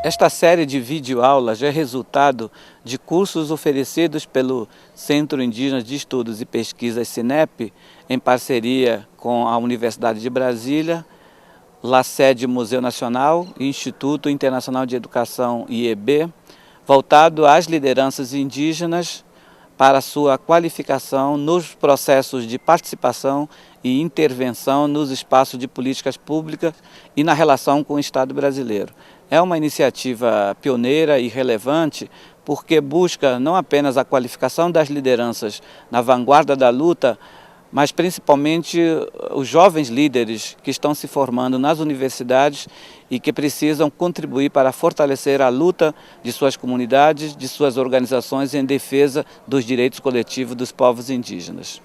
Esta série de videoaulas é resultado de cursos oferecidos pelo Centro Indígena de Estudos e Pesquisas CINEP, em parceria com a Universidade de Brasília, LACED Museu Nacional e Instituto Internacional de Educação IEB, voltado às lideranças indígenas para sua qualificação nos processos de participação e intervenção nos espaços de políticas públicas e na relação com o Estado brasileiro. É uma iniciativa pioneira e relevante porque busca não apenas a qualificação das lideranças na vanguarda da luta, mas principalmente os jovens líderes que estão se formando nas universidades e que precisam contribuir para fortalecer a luta de suas comunidades, de suas organizações em defesa dos direitos coletivos dos povos indígenas.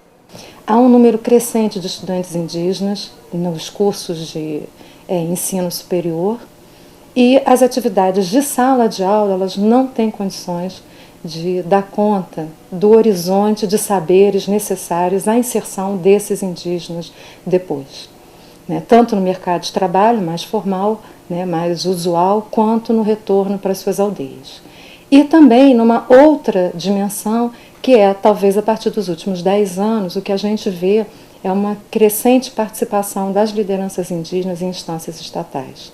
Há um número crescente de estudantes indígenas nos cursos de ensino superior e as atividades de sala de aula elas não têm condições de dar conta do horizonte de saberes necessários à inserção desses indígenas depois, tanto no mercado de trabalho mais formal, mais usual, quanto no retorno para as suas aldeias. E também numa outra dimensão, que é, talvez a partir dos últimos 10 anos, o que a gente vê é uma crescente participação das lideranças indígenas em instâncias estatais.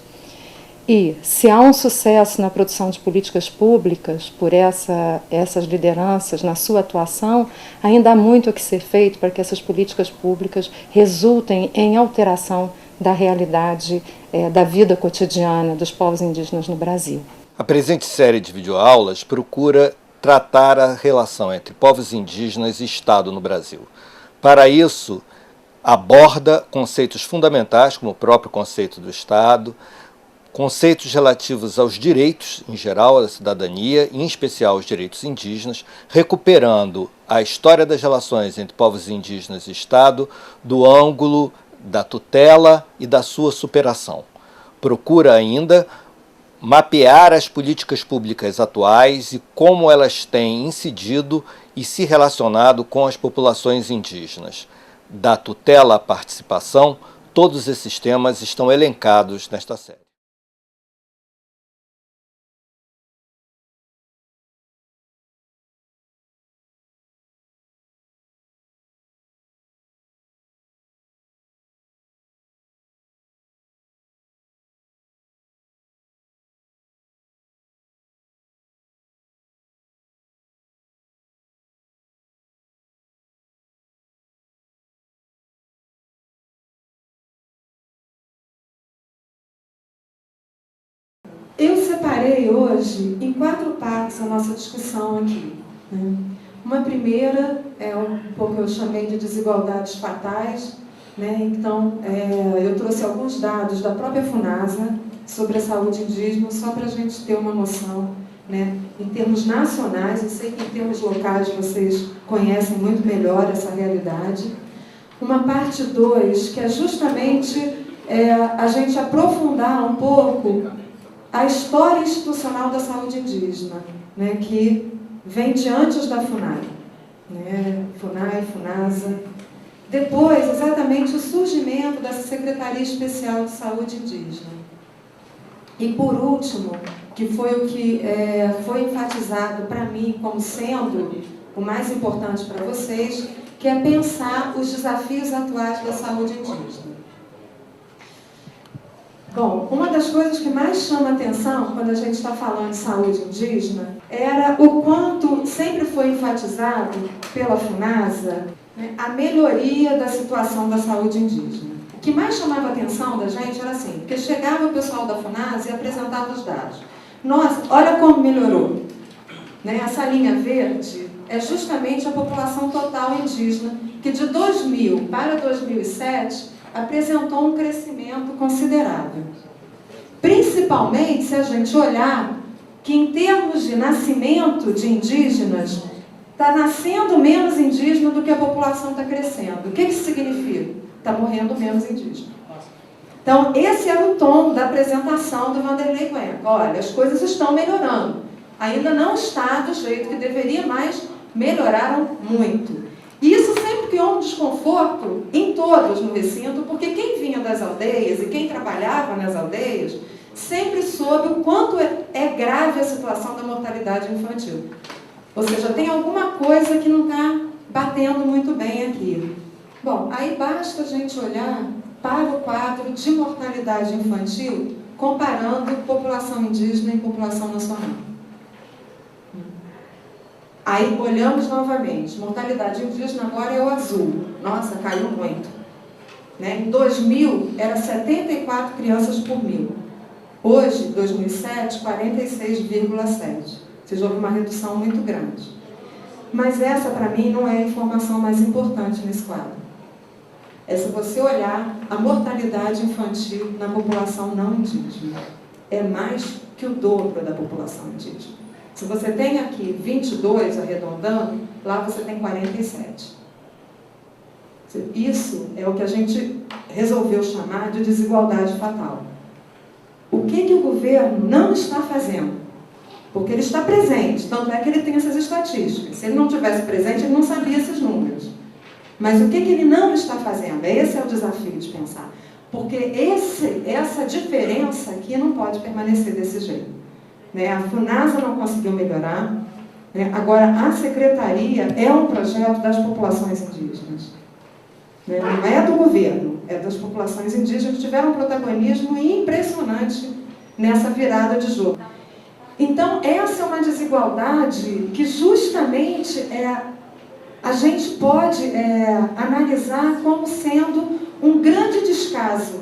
E se há um sucesso na produção de políticas públicas por essas lideranças na sua atuação, ainda há muito a que ser feito para que essas políticas públicas resultem em alteração da realidade da vida cotidiana dos povos indígenas no Brasil. A presente série de videoaulas procura tratar a relação entre povos indígenas e Estado no Brasil. Para isso, aborda conceitos fundamentais, como o próprio conceito do Estado, conceitos relativos aos direitos, em geral, da cidadania, e em especial aos direitos indígenas, recuperando a história das relações entre povos indígenas e Estado do ângulo da tutela e da sua superação. Procura ainda mapear as políticas públicas atuais e como elas têm incidido e se relacionado com as populações indígenas. Da tutela à participação, todos esses temas estão elencados nesta série. Eu separei hoje em 4 partes a nossa discussão aqui. Uma primeira é um pouco que eu chamei de desigualdades fatais. Então, eu trouxe alguns dados da própria FUNASA sobre a saúde indígena, só para a gente ter uma noção, em termos nacionais. Eu sei que em termos locais vocês conhecem muito melhor essa realidade. Uma parte 2, que é justamente a gente aprofundar um pouco a história institucional da saúde indígena, que vem de antes da FUNAI, FUNAI, FUNASA. Depois, exatamente, o surgimento dessa Secretaria Especial de Saúde Indígena. E, por último, que foi o que foi enfatizado para mim como sendo o mais importante para vocês, que é pensar os desafios atuais da saúde indígena. Bom, uma das coisas que mais chama atenção quando a gente está falando de saúde indígena era o quanto sempre foi enfatizado pela FUNASA a melhoria da situação da saúde indígena. O que mais chamava a atenção da gente era assim, porque chegava o pessoal da FUNASA e apresentava os dados. Nossa, olha como melhorou. Essa linha verde é justamente a população total indígena, que de 2000 para 2007 apresentou um crescimento considerável. Principalmente se a gente olhar que em termos de nascimento de indígenas, está nascendo menos indígena do que a população está crescendo. O que isso significa? Está morrendo menos indígena. Então, esse era o tom da apresentação do Vanderlei Cuenca. Olha, as coisas estão melhorando. Ainda não está do jeito que deveria, mas melhoraram muito. E isso sempre criou um desconforto em todos no recinto, porque quem vinha das aldeias e quem trabalhava nas aldeias sempre soube o quanto é grave a situação da mortalidade infantil. Ou seja, tem alguma coisa que não está batendo muito bem aqui. Bom, aí basta a gente olhar para o quadro de mortalidade infantil comparando população indígena e população nacional. Aí olhamos novamente, mortalidade indígena agora é o azul. Nossa, caiu muito. Né? Em 2000, era 74 crianças por 1000. Hoje, em 2007, 46,7. Ou seja, houve uma redução muito grande. Mas essa, para mim, não é a informação mais importante nesse quadro. É se você olhar a mortalidade infantil na população não indígena. É mais que o dobro da população indígena. Se você tem aqui 22, arredondando, lá você tem 47. Isso é o que a gente resolveu chamar de desigualdade fatal. O que o governo não está fazendo? Porque ele está presente, tanto é que ele tem essas estatísticas. Se ele não tivesse presente, ele não sabia esses números. Mas o que ele não está fazendo? Esse é o desafio de pensar. Porque essa diferença aqui não pode permanecer desse jeito. Né? A FUNASA não conseguiu melhorar. Né? Agora, a Secretaria é um projeto das populações indígenas. Né? Não é do governo, é das populações indígenas que tiveram um protagonismo impressionante nessa virada de jogo. Então, essa é uma desigualdade que justamente a gente pode analisar como sendo um grande descaso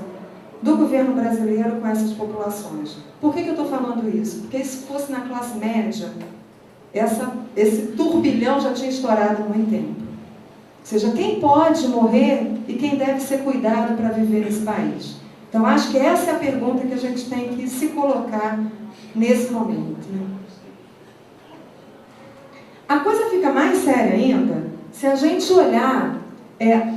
do governo brasileiro com essas populações. Por que eu estou falando isso? Porque se fosse na classe média, esse turbilhão já tinha estourado há muito tempo. Ou seja, quem pode morrer e quem deve ser cuidado para viver nesse país? Então, acho que essa é a pergunta que a gente tem que se colocar nesse momento. Né? A coisa fica mais séria ainda se a gente olhar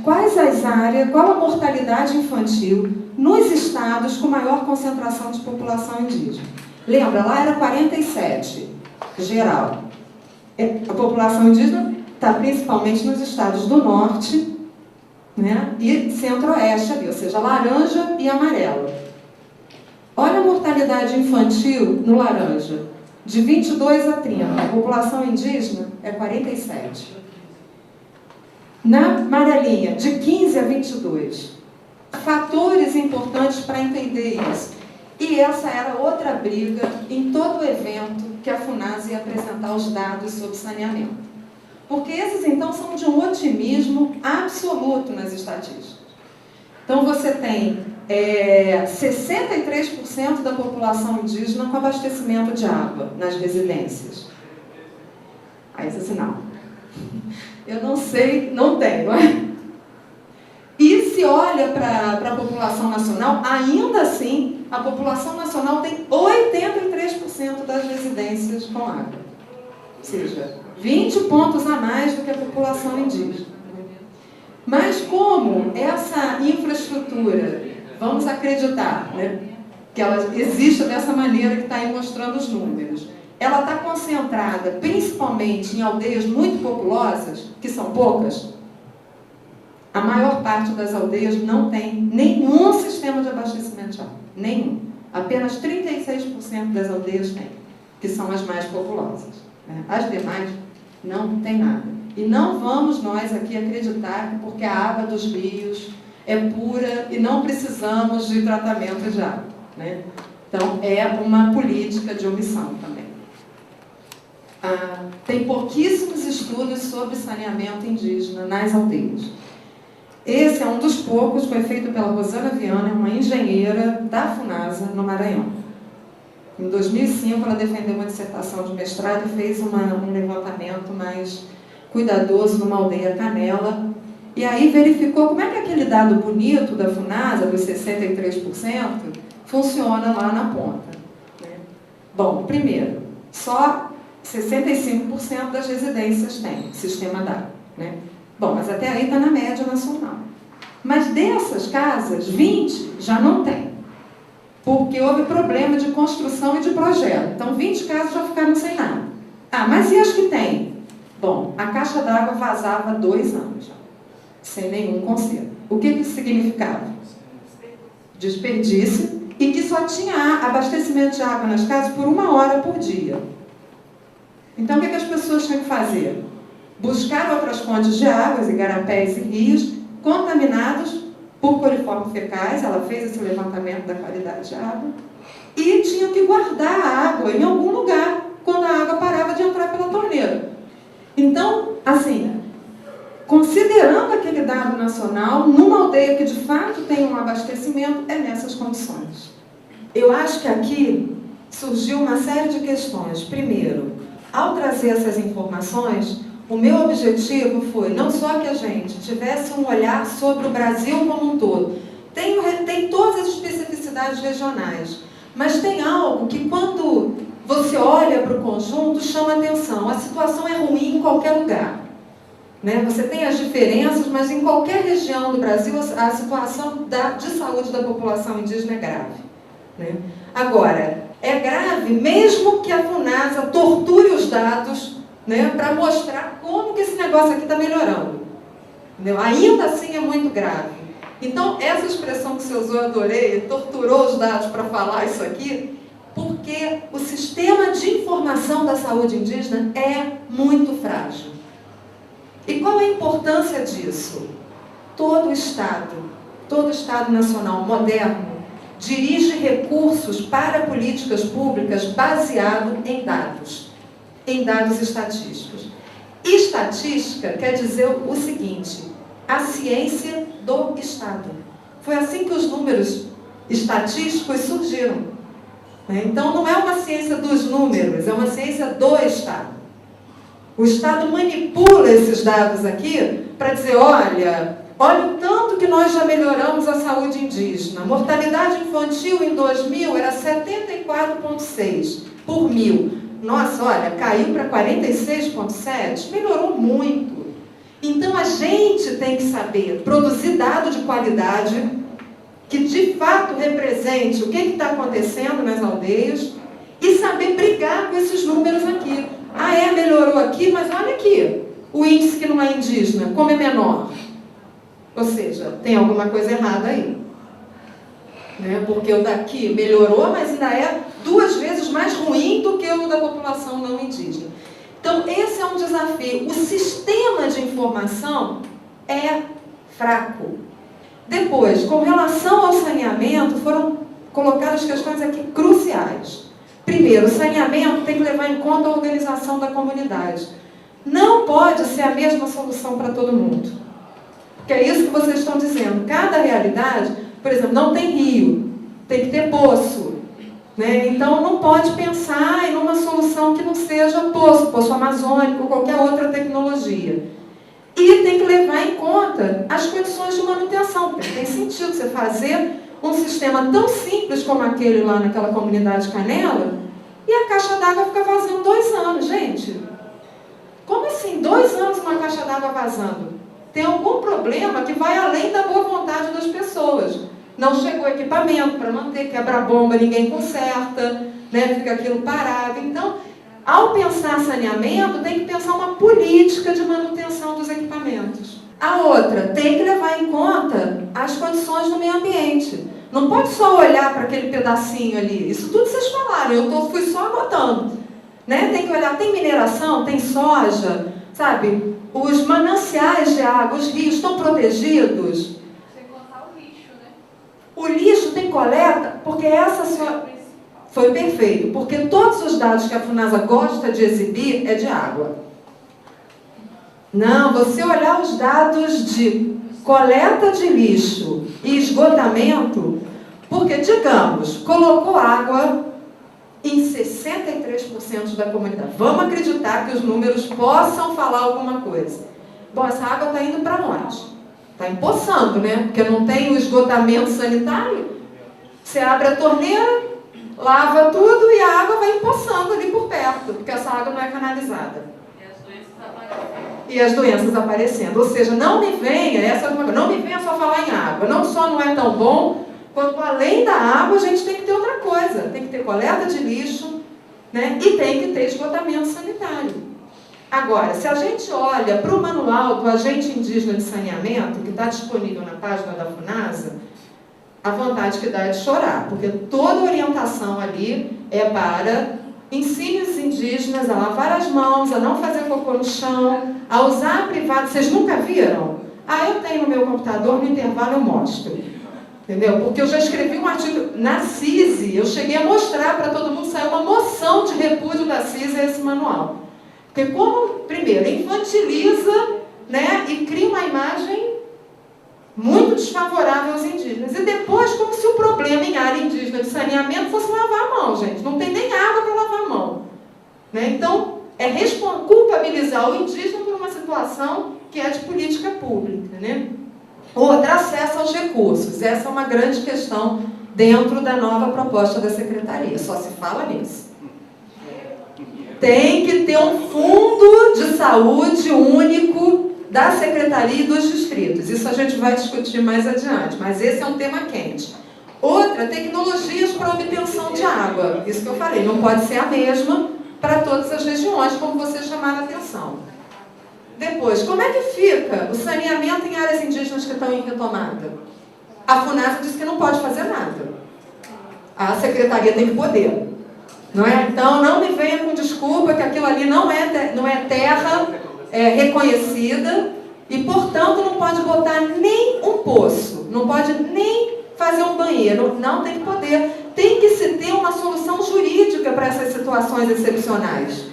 quais as áreas, qual a mortalidade infantil nos estados com maior concentração de população indígena. Lembra, lá era 47, geral. A população indígena está principalmente nos estados do norte, né, e centro-oeste ali, ou seja, laranja e amarelo. Olha a mortalidade infantil no laranja, de 22 a 30. A população indígena é 47. Na amarelinha, de 15 a 22. Fatores importantes para entender isso. E essa era outra briga em todo o evento que a FUNASA ia apresentar os dados sobre saneamento. Porque esses, então, são de um otimismo absoluto nas estatísticas. Então, você tem 63% da população indígena com abastecimento de água nas residências. Aí você assim, não. Eu não sei, não tem, não é? E se olha para a população nacional, ainda assim, a população nacional tem 83% das residências com água. Ou seja, 20 pontos a mais do que a população indígena. Mas como essa infraestrutura, vamos acreditar, né, que ela existe dessa maneira que está aí mostrando os números, ela está concentrada principalmente em aldeias muito populosas, que são poucas. A maior parte das aldeias não tem nenhum sistema de abastecimento de água. Nenhum. Apenas 36% das aldeias têm, que são as mais populosas. As demais não tem nada. E não vamos nós aqui acreditar que porque a água dos rios é pura e não precisamos de tratamento de água. Né? Então, é uma política de omissão também. Tem pouquíssimos estudos sobre saneamento indígena nas aldeias. Esse é um dos poucos, foi feito pela Rosana Viana, uma engenheira da FUNASA, no Maranhão. Em 2005, ela defendeu uma dissertação de mestrado e fez um levantamento mais cuidadoso numa aldeia Canela. E aí verificou como é que aquele dado bonito da FUNASA, dos 63%, funciona lá na ponta. Né? Bom, primeiro, só 65% das residências têm sistema d'água. Né? Bom, mas até aí está na média nacional. Mas dessas casas, 20 já não tem. Porque houve problema de construção e de projeto. Então, 20 casas já ficaram sem nada. Mas e as que tem? Bom, a caixa d'água vazava há 2 anos já, sem nenhum conserto. O que isso significava? Desperdício e que só tinha abastecimento de água nas casas por 1 hora por dia. Então, o que as pessoas tinham que fazer? Buscar outras fontes de águas, igarapés e rios, contaminados por coliformes fecais. Ela fez esse levantamento da qualidade de água. E tinham que guardar a água em algum lugar, quando a água parava de entrar pela torneira. Então, assim, considerando aquele dado nacional, numa aldeia que de fato tem um abastecimento, é nessas condições. Eu acho que aqui surgiu uma série de questões. Primeiro, ao trazer essas informações, o meu objetivo foi não só que a gente tivesse um olhar sobre o Brasil como um todo. Tem todas as especificidades regionais, mas tem algo que quando você olha para o conjunto chama atenção. A situação é ruim em qualquer lugar. Né? Você tem as diferenças, mas em qualquer região do Brasil a situação de saúde da população indígena é grave. Né? Agora, é grave mesmo que a FUNASA torture os dados, né, para mostrar como que esse negócio aqui está melhorando. Entendeu? Ainda assim é muito grave. Então, essa expressão que você usou, eu adorei, torturou os dados para falar isso aqui, porque o sistema de informação da saúde indígena é muito frágil. E qual a importância disso? Todo Estado nacional moderno, dirige recursos para políticas públicas baseado em dados estatísticos. Estatística quer dizer o seguinte: a ciência do Estado. Foi assim que os números estatísticos surgiram. Então, não é uma ciência dos números, é uma ciência do Estado. O Estado manipula esses dados aqui para dizer, olha o tanto que nós já melhoramos a saúde indígena. A mortalidade infantil em 2000 era 74,6 por 1000. Nossa, olha, caiu para 46,7, melhorou muito. Então, a gente tem que saber produzir dado de qualidade que, de fato, represente o que está acontecendo nas aldeias e saber brigar com esses números aqui. Ah, melhorou aqui, mas olha aqui, o índice que não é indígena, como é menor. Ou seja, tem alguma coisa errada aí. Né? Porque o daqui melhorou, mas ainda é 2 vezes mais ruim do que o da população não indígena. Então, esse é um desafio. O sistema de informação é fraco. Depois, com relação ao saneamento, foram colocadas questões aqui cruciais. Primeiro, o saneamento tem que levar em conta a organização da comunidade. Não pode ser a mesma solução para todo mundo. Porque é isso que vocês estão dizendo. Cada realidade, por exemplo, não tem rio, tem que ter poço. Né? Então, não pode pensar em uma solução que não seja poço amazônico, qualquer outra tecnologia. E tem que levar em conta as condições de manutenção. Porque tem sentido você fazer um sistema tão simples como aquele lá naquela comunidade Canela e a caixa d'água fica vazando 2 anos, gente. Como assim? 2 anos uma caixa d'água vazando? Tem algum problema que vai além da boa vontade das pessoas. Não chegou equipamento para manter, quebra a bomba, ninguém conserta, né? Fica aquilo parado. Então, ao pensar saneamento, tem que pensar uma política de manutenção dos equipamentos. A outra, tem que levar em conta as condições do meio ambiente. Não pode só olhar para aquele pedacinho ali. Isso tudo vocês falaram, eu fui só anotando. Né? Tem que olhar, tem mineração, tem soja, sabe? Os mananciais de água, os rios estão protegidos. Sem contar o lixo, né? O lixo tem coleta, porque essa senhora... Foi perfeito, porque todos os dados que a FUNASA gosta de exibir é de água. Não, você olhar os dados de coleta de lixo e esgotamento, porque, digamos, colocou água em 63% da comunidade. Vamos acreditar que os números possam falar alguma coisa. Bom, essa água está indo para onde? Está empoçando, né? Porque não tem o esgotamento sanitário. Você abre a torneira, lava tudo e a água vai empoçando ali por perto, porque essa água não é canalizada. E as doenças aparecendo. Ou seja, não me venha só falar em água. Não só não é tão bom, quanto além da água a gente tem que ter outra coisa. Tem que ter coleta de lixo, né? E tem que ter esgotamento sanitário. Agora, se a gente olha para o manual do Agente Indígena de Saneamento, que está disponível na página da FUNASA, a vontade que dá é de chorar, porque toda orientação ali é para ensine os indígenas a lavar as mãos, a não fazer cocô no chão, a usar a privada. Vocês nunca viram? Ah, eu tenho no meu computador, no intervalo eu mostro. Entendeu? Porque eu já escrevi um artigo na CISI, eu cheguei a mostrar para todo mundo, saiu uma moção de repúdio da CISI a esse manual. Porque como, primeiro, infantiliza, né, e cria uma imagem muito desfavorável aos indígenas. E depois, como se o problema em área indígena de saneamento fosse lavar a mão, gente. Não tem nem água para lavar a mão. Né? Então, é culpabilizar o indígena por uma situação que é de política pública. Né? Outra, acesso aos recursos. Essa é uma grande questão dentro da nova proposta da Secretaria. Só se fala nisso. Tem que ter um fundo de saúde único da Secretaria e dos distritos. Isso a gente vai discutir mais adiante, mas esse é um tema quente. Outra, tecnologias para obtenção de água. Isso que eu falei, não pode ser a mesma para todas as regiões, como vocês chamaram a atenção. Depois, como é que fica o saneamento em áreas indígenas que estão em retomada? A FUNASA diz que não pode fazer nada. A Secretaria tem que poder. Não é? Então, não me venha com desculpa que aquilo ali não é terra reconhecida e, portanto, não pode botar nem um poço, não pode nem fazer um banheiro, não tem que poder. Tem que se ter uma solução jurídica para essas situações excepcionais.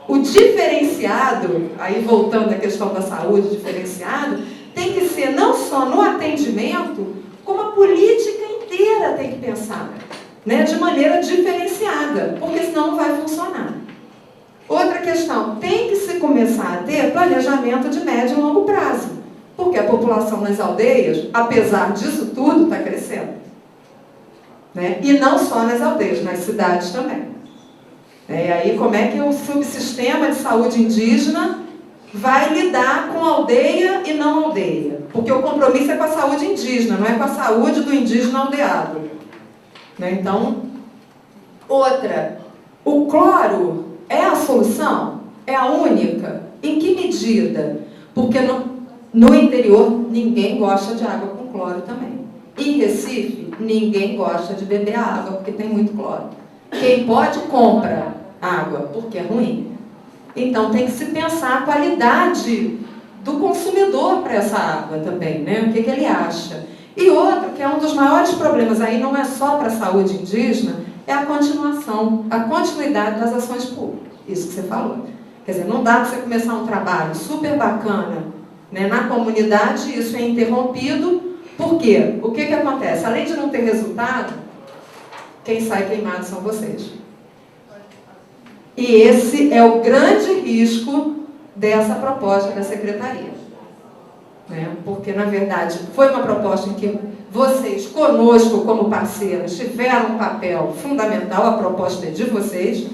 O diferenciado, aí voltando à questão da saúde, diferenciado, tem que ser não só no atendimento, como a política inteira tem que pensar, né, de maneira diferenciada, porque senão não vai funcionar. Outra questão, tem que se começar a ter planejamento de médio e longo prazo, porque a população nas aldeias, apesar disso tudo, está crescendo. Né? E não só nas aldeias, nas cidades também. E aí, como é que o subsistema de saúde indígena vai lidar com aldeia e não aldeia? Porque o compromisso é com a saúde indígena, não é com a saúde do indígena aldeado. Né? Então, outra, o cloro é a solução? É a única? Em que medida? Porque no interior ninguém gosta de água com cloro também. Em Recife, ninguém gosta de beber a água porque tem muito cloro. Quem pode, compra água, porque é ruim. Então, tem que se pensar a qualidade do consumidor para essa água também, né? O que ele acha. E outro, que é um dos maiores problemas, aí não é só para a saúde indígena, é a continuação, a continuidade das ações públicas. Isso que você falou. Quer dizer, não dá para você começar um trabalho super bacana, né, na comunidade, e isso é interrompido. Por quê? O que acontece? Além de não ter resultado, quem sai queimado são vocês. E esse é o grande risco dessa proposta da Secretaria. Né? Porque, na verdade, foi uma proposta em que vocês, conosco como parceiros, tiveram um papel fundamental, a proposta é de vocês,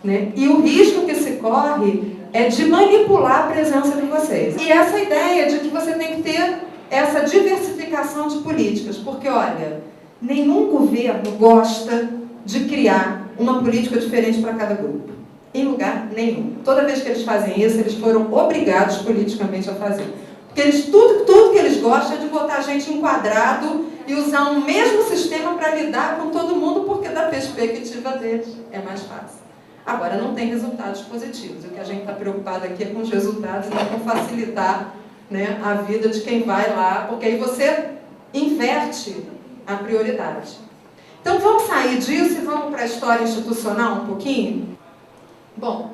né? E o risco que se corre é de manipular a presença de vocês. E essa ideia de que você tem que ter essa diversificação de políticas, porque, olha, nenhum governo gosta de criar uma política diferente para cada grupo, em lugar nenhum. Toda vez que eles fazem isso, eles foram obrigados politicamente a fazer. Porque tudo que eles gostam é de botar a gente enquadrado e usar um mesmo sistema para lidar com todo mundo, porque da perspectiva deles é mais fácil. Agora, não tem resultados positivos. O que a gente está preocupado aqui é com os resultados, não com facilitar, né, a vida de quem vai lá, porque aí você inverte a prioridade. Então, vamos sair disso e vamos para a história institucional um pouquinho? Bom,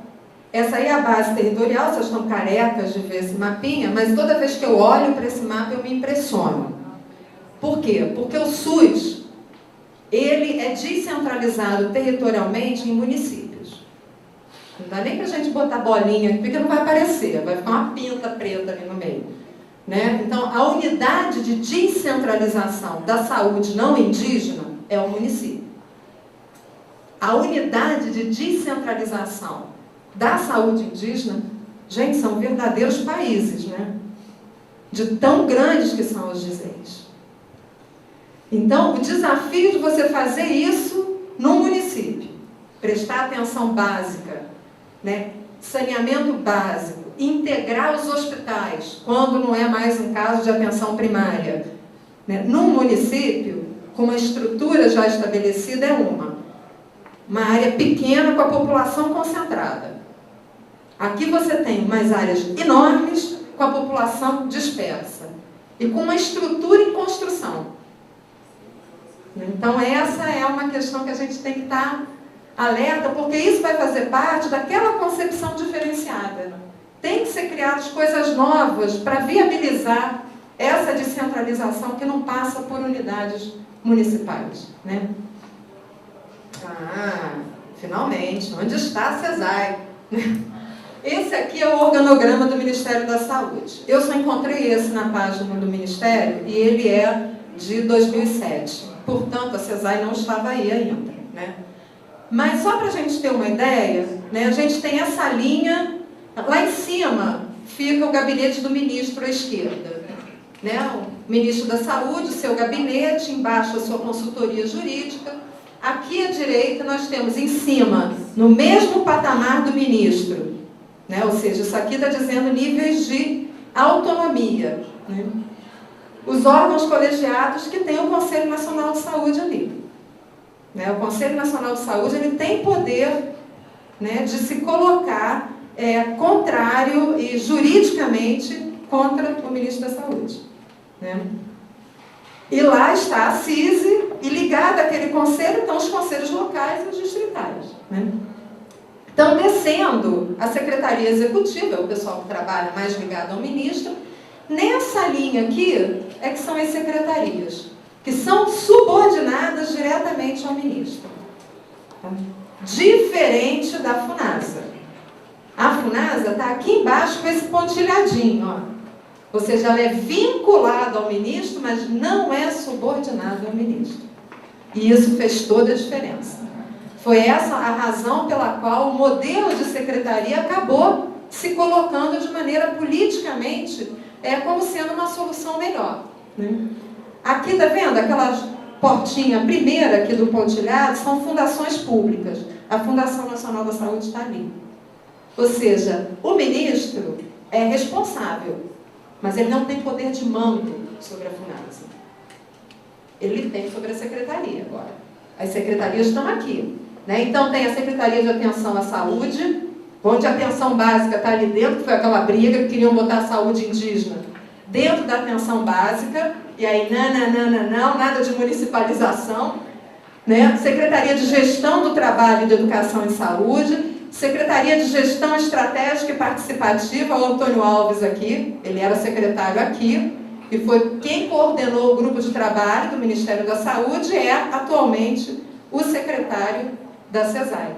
essa aí é a base territorial, vocês estão carecas de ver esse mapinha, mas toda vez que eu olho para esse mapa eu me impressiono. Por quê? Porque o SUS, ele é descentralizado territorialmente em municípios. Não dá nem para a gente botar bolinha aqui, porque não vai aparecer, vai ficar uma pinta preta ali no meio. Né? Então, a unidade de descentralização da saúde não indígena é o município. A unidade de descentralização da saúde indígena, gente, são verdadeiros países, né? De tão grandes que são os dizeres. Então, o desafio de você fazer isso no município, prestar atenção básica, né? Saneamento básico, integrar os hospitais, quando não é mais um caso de atenção primária, né? No município, com uma estrutura já estabelecida é uma área pequena com a população concentrada. Aqui você tem umas áreas enormes com a população dispersa e com uma estrutura em construção. Então essa é uma questão que a gente tem que estar alerta, porque isso vai fazer parte daquela concepção diferenciada. Tem que ser criadas coisas novas para viabilizar essa descentralização que não passa por unidades municipais, né? Finalmente, onde está a CESAI? Esse aqui é o organograma do Ministério da Saúde. Eu só encontrei esse na página do Ministério e ele é de 2007. Portanto, a CESAI não estava aí ainda, né? Mas só para a gente ter uma ideia, né, a gente tem essa linha, lá em cima fica o gabinete do ministro à esquerda, né? O ministro da Saúde, o seu gabinete, embaixo a sua consultoria jurídica. Aqui à direita nós temos em cima, no mesmo patamar do ministro, né? Ou seja, isso aqui está dizendo níveis de autonomia, né? Os órgãos colegiados que tem o Conselho Nacional de Saúde ali. Né? O Conselho Nacional de Saúde ele tem poder, né, de se colocar contrário e juridicamente contra o ministro da Saúde. Né? E lá está a CISI, e ligada àquele conselho estão os conselhos locais e os distritais. Né? Então, descendo a Secretaria Executiva, é o pessoal que trabalha mais ligado ao ministro, nessa linha aqui é que são as secretarias, que são subordinadas diretamente ao ministro. Tá? Diferente da FUNASA. A FUNASA está aqui embaixo com esse pontilhadinho, ó. Ou seja, ela é vinculada ao ministro, mas não é subordinada ao ministro. E isso fez toda a diferença. Foi essa a razão pela qual o modelo de secretaria acabou se colocando de maneira politicamente como sendo uma solução melhor. Né? Aqui, tá vendo? Aquela portinha primeira aqui do pontilhado são fundações públicas. A Fundação Nacional da Saúde está ali. Ou seja, o ministro é responsável, mas ele não tem poder de mando sobre a FUNASA. Ele tem sobre a secretaria agora. As secretarias estão aqui. Né? Então, tem a Secretaria de Atenção à Saúde, onde a atenção básica está ali dentro, que foi aquela briga que queriam botar a saúde indígena dentro da atenção básica, e aí, não, nada de municipalização. Né? Secretaria de Gestão do Trabalho e de Educação em Saúde, Secretaria de Gestão Estratégica e Participativa, o Antônio Alves aqui, ele era secretário aqui, e foi quem coordenou o grupo de trabalho do Ministério da Saúde, é atualmente o secretário da CESAI.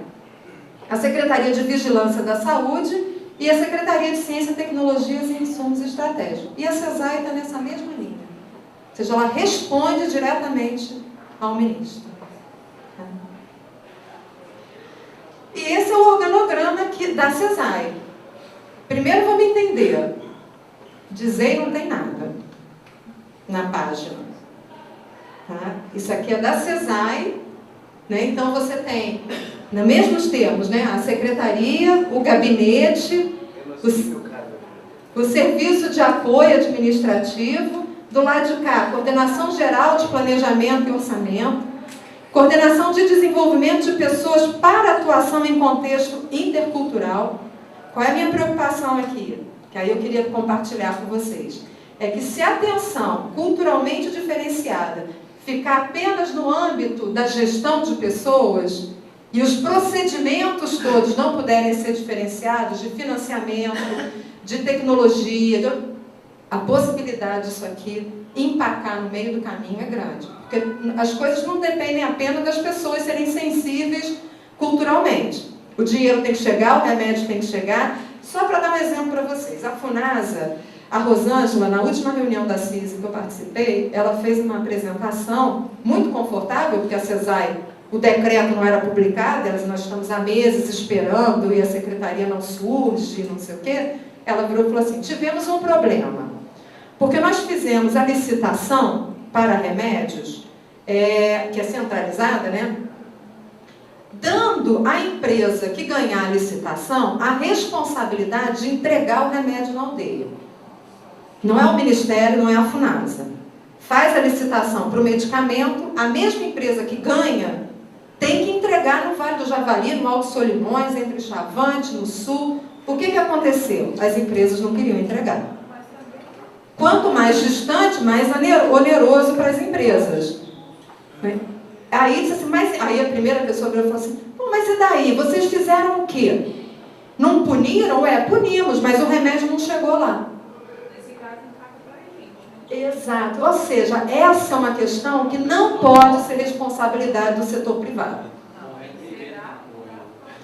A Secretaria de Vigilância da Saúde e a Secretaria de Ciência, Tecnologias e Insumos Estratégicos. E a CESAI está nessa mesma linha. Ou seja, ela responde diretamente ao ministro. E esse é o organograma aqui da CESAI. Primeiro vamos entender. Dizer não tem nada na página. Tá? Isso aqui é da CESAI. Né? Então você tem, nos mesmos termos, né? A secretaria, o gabinete, o serviço de apoio administrativo, do lado de cá, coordenação geral de planejamento e orçamento, coordenação de desenvolvimento de pessoas para atuação em contexto intercultural. Qual é a minha preocupação aqui? Que aí eu queria compartilhar com vocês. É que se a atenção culturalmente diferenciada ficar apenas no âmbito da gestão de pessoas e os procedimentos todos não puderem ser diferenciados de financiamento, de tecnologia, a possibilidade disso aqui empacar no meio do caminho é grande. Porque as coisas não dependem apenas das pessoas serem sensíveis culturalmente. O dinheiro tem que chegar, o remédio tem que chegar. Só para dar um exemplo para vocês, a FUNASA, a Rosângela, na última reunião da CISI que eu participei, ela fez uma apresentação muito confortável, porque a CESAI, o decreto não era publicado, nós estamos há meses esperando e a secretaria não surge, não sei o quê. Ela virou e falou assim, tivemos um problema, porque nós fizemos a licitação para remédios, que é centralizada, né? Dando à empresa que ganhar a licitação a responsabilidade de entregar o remédio na aldeia. Não é o Ministério, não é a FUNASA. faz a licitação para o medicamento, a mesma empresa que ganha tem que entregar no Vale do Javali, no Alto Solimões, entre Chavante, no Sul. O que aconteceu? As empresas não queriam entregar. Quanto mais distante, mais oneroso para as empresas. Aí, disse assim, aí a primeira pessoa virou e falou assim, mas e daí? Vocês fizeram o quê? Não puniram? Punimos, mas o remédio não chegou lá. Nesse caso, não paga pra gente, né? Exato. Ou seja, essa é uma questão que não pode ser responsabilidade do setor privado.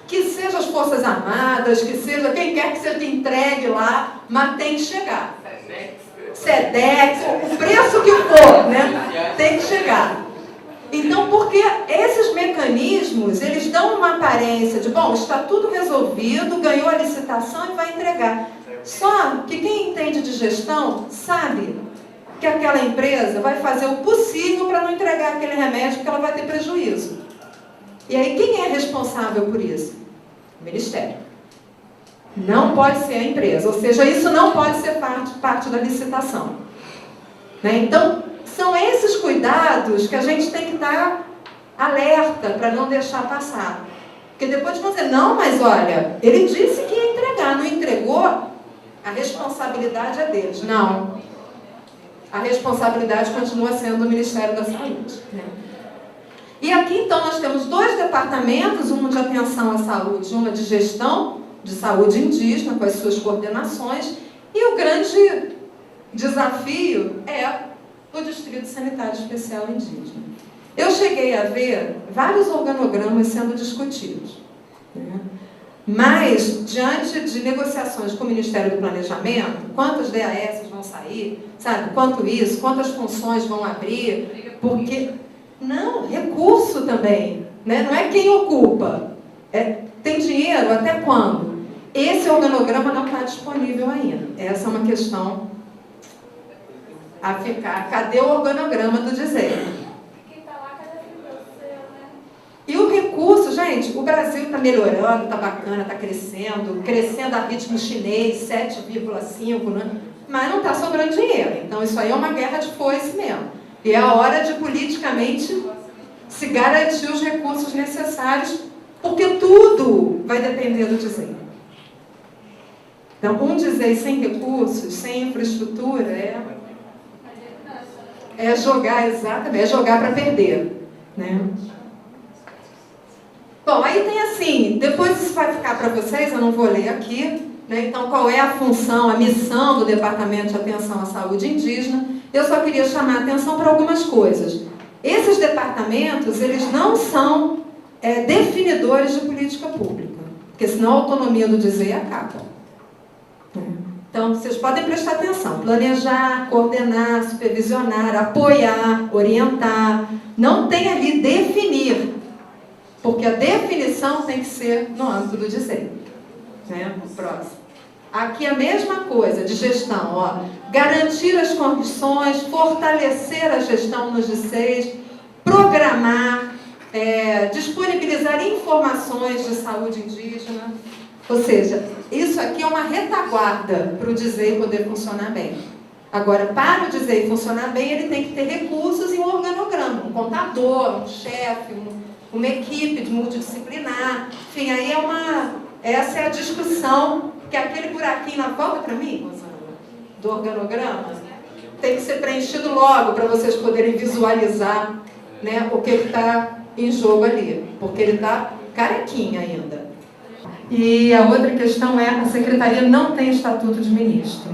Que seja as Forças Armadas, que seja quem quer que seja entregue lá, mas tem que chegar. SEDEX, o preço que for, né? Tem que chegar. Então, porque esses mecanismos, eles dão uma aparência de, bom, está tudo resolvido, ganhou a licitação e vai entregar. Só que quem entende de gestão sabe que aquela empresa vai fazer o possível para não entregar aquele remédio, porque ela vai ter prejuízo. E aí, quem é responsável por isso? O Ministério. Não pode ser a empresa, ou seja, isso não pode ser parte da licitação. Né? Então, são esses cuidados que a gente tem que estar alerta para não deixar passar. Porque depois vão dizer, não, mas olha, ele disse que ia entregar, não entregou, a responsabilidade é deles. Não. A responsabilidade continua sendo do Ministério da Saúde. Né? E aqui, então, nós temos 2 departamentos, um de atenção à saúde, uma de gestão de saúde indígena, com as suas coordenações, e o grande desafio é o Distrito Sanitário Especial Indígena. Eu cheguei a ver vários organogramas sendo discutidos, né? Mas, diante de negociações com o Ministério do Planejamento, quantas DAS vão sair, sabe? Quanto isso, quantas funções vão abrir, porque... Não, recurso também, né? Não é quem ocupa. Tem dinheiro até quando? Esse organograma não está disponível ainda. Essa é uma questão a ficar. Cadê o organograma do dizer? Quem está lá, cadê você, né? E o recurso, gente, o Brasil está melhorando, está bacana, está crescendo a ritmo chinês, 7,5, né? Mas não está sobrando dinheiro. Então, isso aí é uma guerra de foice mesmo. E é a hora de, politicamente, se garantir os recursos necessários, porque tudo vai depender do dizer. Então, um dizer sem recursos, sem infraestrutura, é jogar, exatamente, é jogar para perder. Né? Bom, aí tem assim, depois isso vai ficar para vocês, eu não vou ler aqui, né? Então, qual é a função, a missão do Departamento de Atenção à Saúde Indígena? Eu só queria chamar a atenção para algumas coisas. Esses departamentos, eles não são definidores de política pública, porque senão a autonomia do dizer acaba. Então, vocês podem prestar atenção, planejar, coordenar, supervisionar, apoiar, orientar. Não tem ali definir, porque a definição tem que ser no âmbito do dizer. Né? Próximo. Aqui a mesma coisa de gestão, ó. Garantir as condições, fortalecer a gestão nos DCEs, programar, disponibilizar informações de saúde indígena. Ou seja, isso aqui é uma retaguarda para o DISEI poder funcionar bem. Agora, para o DISEI funcionar bem, ele tem que ter recursos e um organograma, um contador, um chefe, uma equipe multidisciplinar. Enfim, aí essa é a discussão, que é aquele buraquinho na volta para mim, do organograma, tem que ser preenchido logo para vocês poderem visualizar, né, o que está em jogo ali, porque ele está carequinha ainda. E a outra questão é, a Secretaria não tem estatuto de ministro.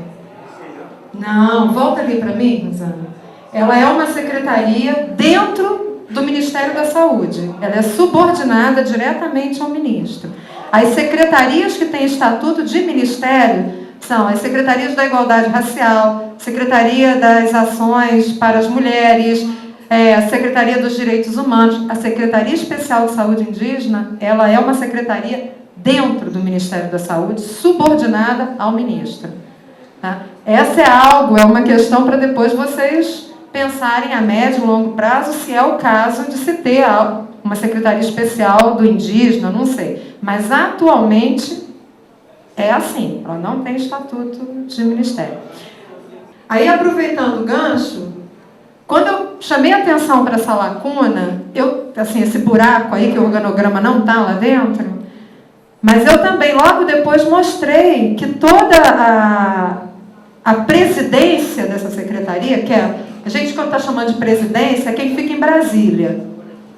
Não, volta ali para mim, Rosana. Ela é uma secretaria dentro do Ministério da Saúde. Ela é subordinada diretamente ao ministro. As secretarias que têm estatuto de ministério são as secretarias da Igualdade Racial, Secretaria das Ações para as Mulheres, a Secretaria dos Direitos Humanos. A Secretaria Especial de Saúde Indígena, ela é uma secretaria dentro do Ministério da Saúde, subordinada ao ministro. Tá? Essa é uma questão para depois vocês pensarem a médio e longo prazo, se é o caso de se ter uma secretaria especial do indígena, não sei. Mas, atualmente, é assim, ela não tem estatuto de ministério. Aí, aproveitando o gancho, Quando eu chamei atenção para essa lacuna, assim, esse buraco aí, que o organograma não está lá dentro, mas eu também, logo depois, mostrei que toda a presidência dessa secretaria, que é, a gente quando está chamando de presidência, é quem fica em Brasília,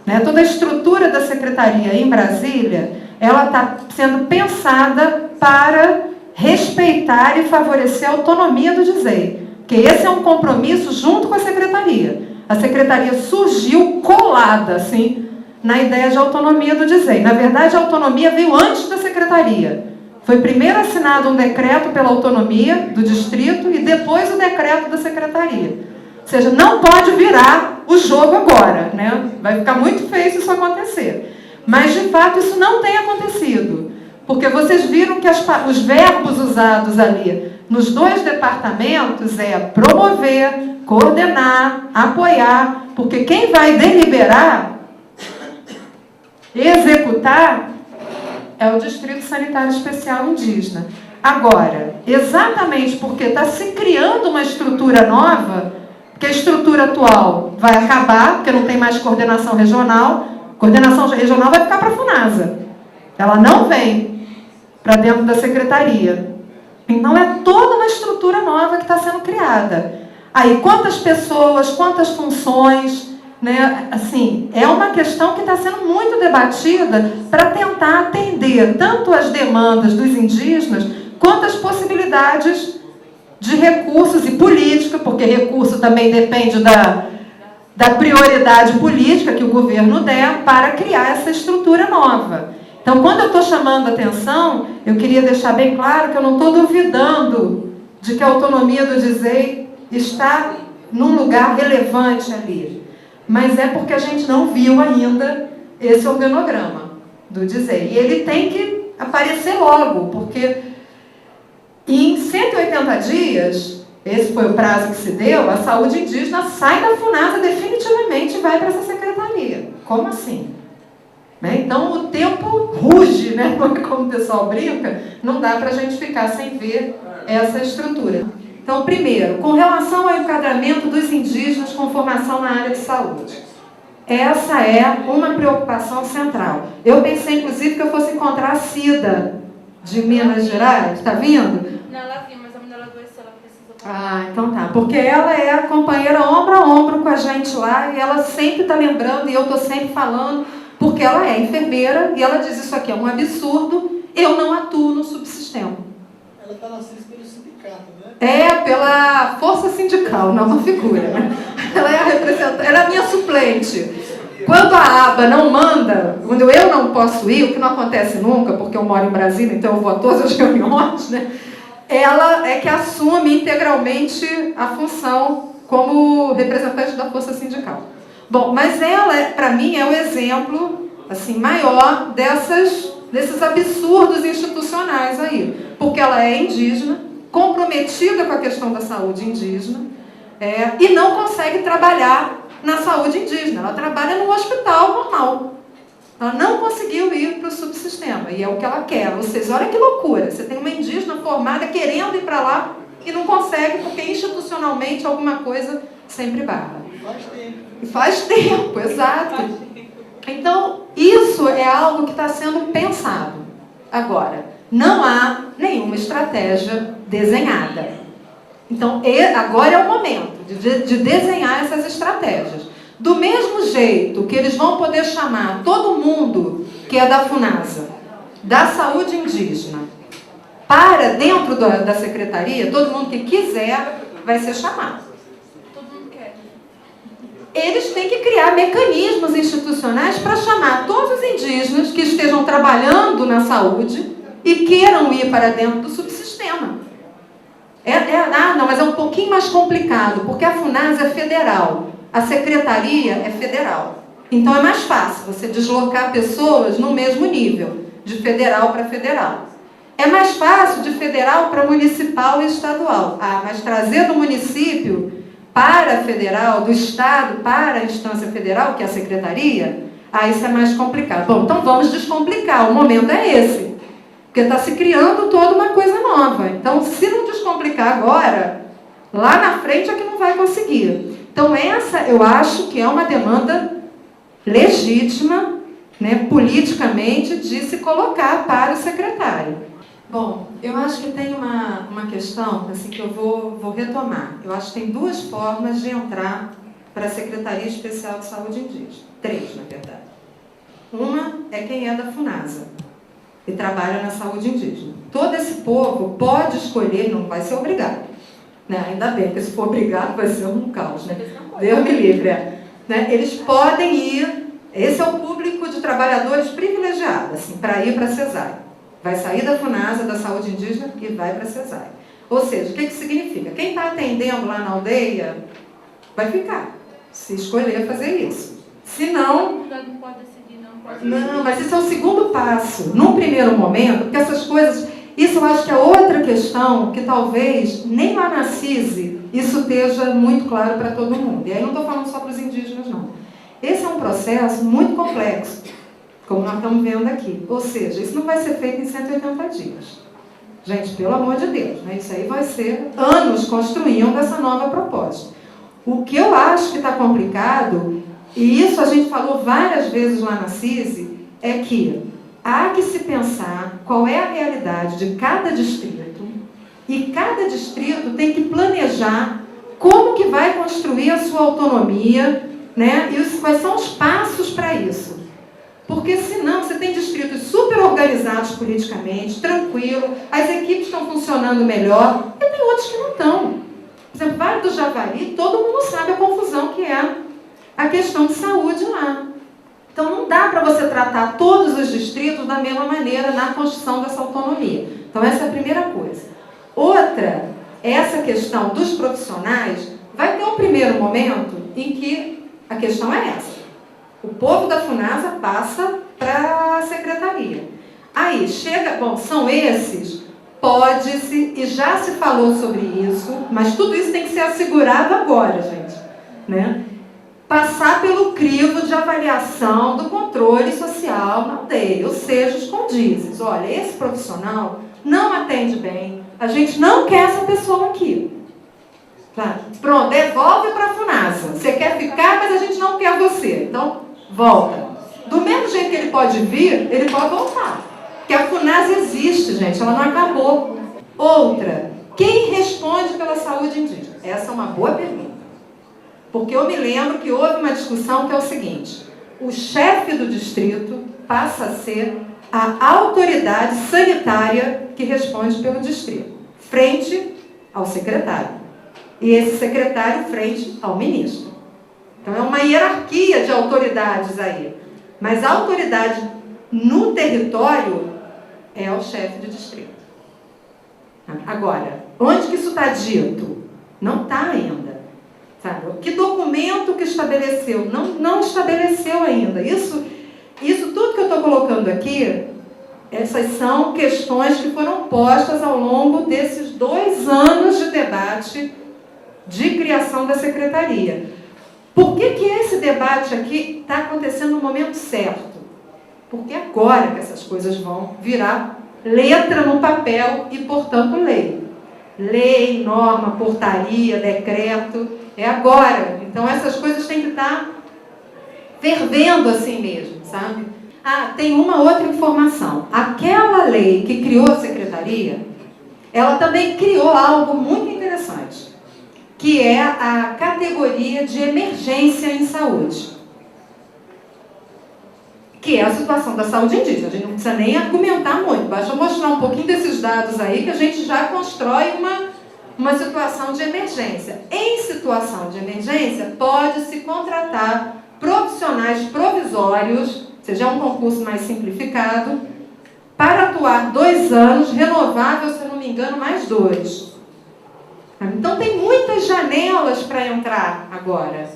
né? Toda a estrutura da secretaria em Brasília, ela está sendo pensada para respeitar e favorecer a autonomia do DISEI. Porque esse é um compromisso junto com a secretaria. A secretaria surgiu colada, assim, na ideia de autonomia do DISEI. Na verdade, a autonomia veio antes da secretaria. Foi primeiro assinado um decreto pela autonomia do distrito e depois o decreto da secretaria. Ou seja, não pode virar o jogo agora, né? Vai ficar muito feio se isso acontecer. Mas, de fato, isso não tem acontecido. Porque vocês viram que os verbos usados ali nos 2 departamentos é promover, coordenar, apoiar, porque quem vai deliberar, executar, é o Distrito Sanitário Especial Indígena. Agora, exatamente porque está se criando uma estrutura nova, que a estrutura atual vai acabar, porque não tem mais coordenação regional vai ficar para a FUNASA. Ela não vem para dentro da secretaria. Então, é toda uma estrutura nova que está sendo criada. Aí, quantas pessoas, quantas funções, né? Assim, é uma questão que está sendo muito debatida para tentar atender tanto as demandas dos indígenas, quanto as possibilidades de recursos e política, porque recurso também depende da prioridade política que o governo der para criar essa estrutura nova. Então, quando eu estou chamando a atenção, eu queria deixar bem claro que eu não estou duvidando de que a autonomia do DISEI está num lugar relevante ali. Mas é porque a gente não viu ainda esse organograma do DISEI. E ele tem que aparecer logo, porque em 180 dias, esse foi o prazo que se deu, a saúde indígena sai da FUNASA definitivamente e vai para essa secretaria. Como assim? Né? Então, o tempo ruge, né? Como o pessoal brinca, não dá para a gente ficar sem ver essa estrutura. Então, primeiro, com relação ao enquadramento dos indígenas com formação na área de saúde. Essa é uma preocupação central. Eu pensei, inclusive, que eu fosse encontrar a Cida, de Minas Gerais. Está vindo? Não, ela viu, mas a menina adoeceu, ela precisa... Ah, então tá. Porque ela é a companheira ombro a ombro com a gente lá, e ela sempre está lembrando, e eu estou sempre falando, porque ela é enfermeira, e ela diz, isso aqui é um absurdo, eu não atuo no subsistema. Ela está nascendo pelo sindicato, né? É, pela força sindical, não uma figura, né? Ela é a representante, ela é a minha suplente. Quando a aba não manda, quando eu não posso ir, o que não acontece nunca, porque eu moro em Brasília, então eu vou a todas as reuniões, né? Ela é que assume integralmente a função como representante da força sindical. Bom, mas ela, para mim, é o exemplo assim, maior desses absurdos institucionais aí. Porque ela é indígena, comprometida com a questão da saúde indígena, e não consegue trabalhar na saúde indígena. Ela trabalha no hospital normal. Ela não conseguiu ir para o subsistema, e é o que ela quer. Ou seja, olha que loucura. Você tem uma indígena formada querendo ir para lá e não consegue, porque institucionalmente alguma coisa sempre barra. E faz tempo, exato. Então, isso é algo que está sendo pensado. Agora, não há nenhuma estratégia desenhada. Então, agora é o momento de desenhar essas estratégias. Do mesmo jeito que eles vão poder chamar todo mundo que é da FUNASA, da saúde indígena, para dentro da secretaria, todo mundo que quiser vai ser chamado. Todo mundo quer. Eles têm que criar mecanismos institucionais para chamar todos os indígenas que estejam trabalhando na saúde e queiram ir para dentro do subsistema. Não, mas é um pouquinho mais complicado, porque a FUNASA é federal, a secretaria é federal. Então é mais fácil você deslocar pessoas no mesmo nível, de federal para federal. É mais fácil de federal para municipal e estadual. Ah, mas trazer do município para a federal, do estado para a instância federal, que é a secretaria, isso é mais complicado. Bom, então vamos descomplicar, o momento é esse. Porque está se criando toda uma coisa nova. Então, se não descomplicar agora, lá na frente é que não vai conseguir. Então essa eu acho que é uma demanda legítima, né, politicamente, de se colocar para o secretário. Bom, eu acho que tem uma questão assim, que eu vou retomar. Eu acho que tem duas formas de entrar para a Secretaria Especial de Saúde Indígena. 3, na verdade. Uma é quem é da FUNASA e trabalha na saúde indígena. Todo esse povo pode escolher, não vai ser obrigado. Né? Ainda bem, porque se for obrigado vai ser um caos. Né? Deus me livre. Né? Eles podem ir, esse é o público de trabalhadores privilegiados, assim, para ir para a CESAI. Vai sair da FUNASA, da saúde indígena, e vai para a CESAI. Ou seja, o que significa? Quem está atendendo lá na aldeia vai ficar, se escolher fazer isso. Se não... Não pode decidir, não pode Não, mas isso é o segundo passo. Num primeiro momento, porque essas coisas... Isso eu acho que é outra questão que talvez nem lá na CISI isso esteja muito claro para todo mundo. E aí não estou falando só para os indígenas, não. Esse é um processo muito complexo, como nós estamos vendo aqui. Ou seja, isso não vai ser feito em 180 dias. Gente, pelo amor de Deus, né? Isso aí vai ser anos construindo essa nova proposta. O que eu acho que está complicado, e isso a gente falou várias vezes lá na CISI, é que há que se pensar qual é a realidade de cada distrito, e cada distrito tem que planejar como que vai construir a sua autonomia, né? E quais são os passos para isso. Porque senão você tem distritos super organizados politicamente, tranquilo, as equipes estão funcionando melhor, e tem outros que não estão. Por exemplo, Vale do Javari, todo mundo sabe a confusão que é a questão de saúde lá. Então não dá para você tratar todos os distritos da mesma maneira na construção dessa autonomia. Então essa é a primeira coisa. Outra, essa questão dos profissionais, vai ter um primeiro momento em que a questão é essa. O povo da FUNASA passa para a secretaria. Aí chega, bom, são esses, pode-se, e já se falou sobre isso, mas tudo isso tem que ser assegurado agora, gente, né? Passar pelo crivo de avaliação do controle social na aldeia, ou seja, os condizes. Olha, esse profissional não atende bem, a gente não quer essa pessoa aqui. Tá? Pronto, devolve para a FUNASA. Você quer ficar, mas a gente não quer você. Então, volta. Do mesmo jeito que ele pode vir, ele pode voltar. Porque a FUNASA existe, gente, ela não acabou. Outra, quem responde pela saúde indígena? Essa é uma boa pergunta. Porque eu me lembro que houve uma discussão que é o seguinte: o chefe do distrito passa a ser a autoridade sanitária que responde pelo distrito, frente ao secretário. E esse secretário frente ao ministro. Então é uma hierarquia de autoridades aí. Mas a autoridade no território é o chefe de distrito. Agora, onde que isso está dito? Não está ainda. Sabe? Que documento que estabeleceu? Não estabeleceu ainda. Isso tudo que eu estou colocando aqui, essas são questões que foram postas ao longo desses 2 anos de debate de criação da secretaria. Por que esse debate aqui está acontecendo no momento certo? Porque agora que essas coisas vão virar letra no papel e, portanto, lei. Lei, norma, portaria, decreto, é agora. Então, essas coisas têm que estar fervendo assim mesmo, sabe? Ah, tem uma outra informação. Aquela lei que criou a secretaria, ela também criou algo muito interessante, que é a categoria de emergência em saúde, que é a situação da saúde indígena. A gente não precisa nem argumentar muito, basta mostrar um pouquinho desses dados aí que a gente já constrói uma situação de emergência. Em situação de emergência, pode-se contratar profissionais provisórios, ou seja, é um concurso mais simplificado, para atuar 2 anos, renovável, se eu não me engano, mais 2. Então tem muitas janelas para entrar agora,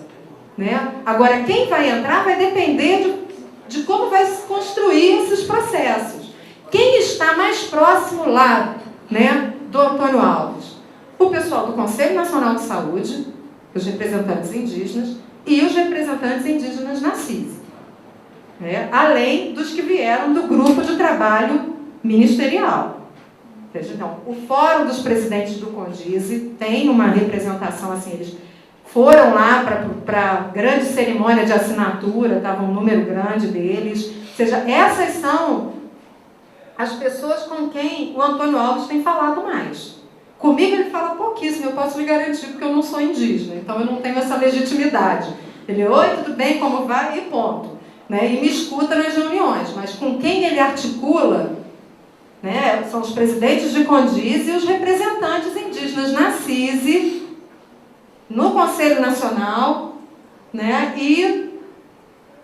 né? Agora, quem vai entrar vai depender de como vai se construir esses processos. Quem está mais próximo lá, né, do Antônio Alves? O pessoal do Conselho Nacional de Saúde, os representantes indígenas e os representantes indígenas na CISI, né? Além dos que vieram do grupo de trabalho ministerial. Então, o Fórum dos Presidentes do CONDISE tem uma representação, assim, eles foram lá para a grande cerimônia de assinatura, estava um número grande deles. Ou seja, essas são as pessoas com quem o Antônio Alves tem falado mais. Comigo ele fala pouquíssimo, eu posso lhe garantir, porque eu não sou indígena, então eu não tenho essa legitimidade. Ele, oi, tudo bem, como vai? E ponto. Né? E me escuta nas reuniões, mas com quem ele articula, né, são os presidentes de Condiz e os representantes indígenas na CISI, no Conselho Nacional, né, e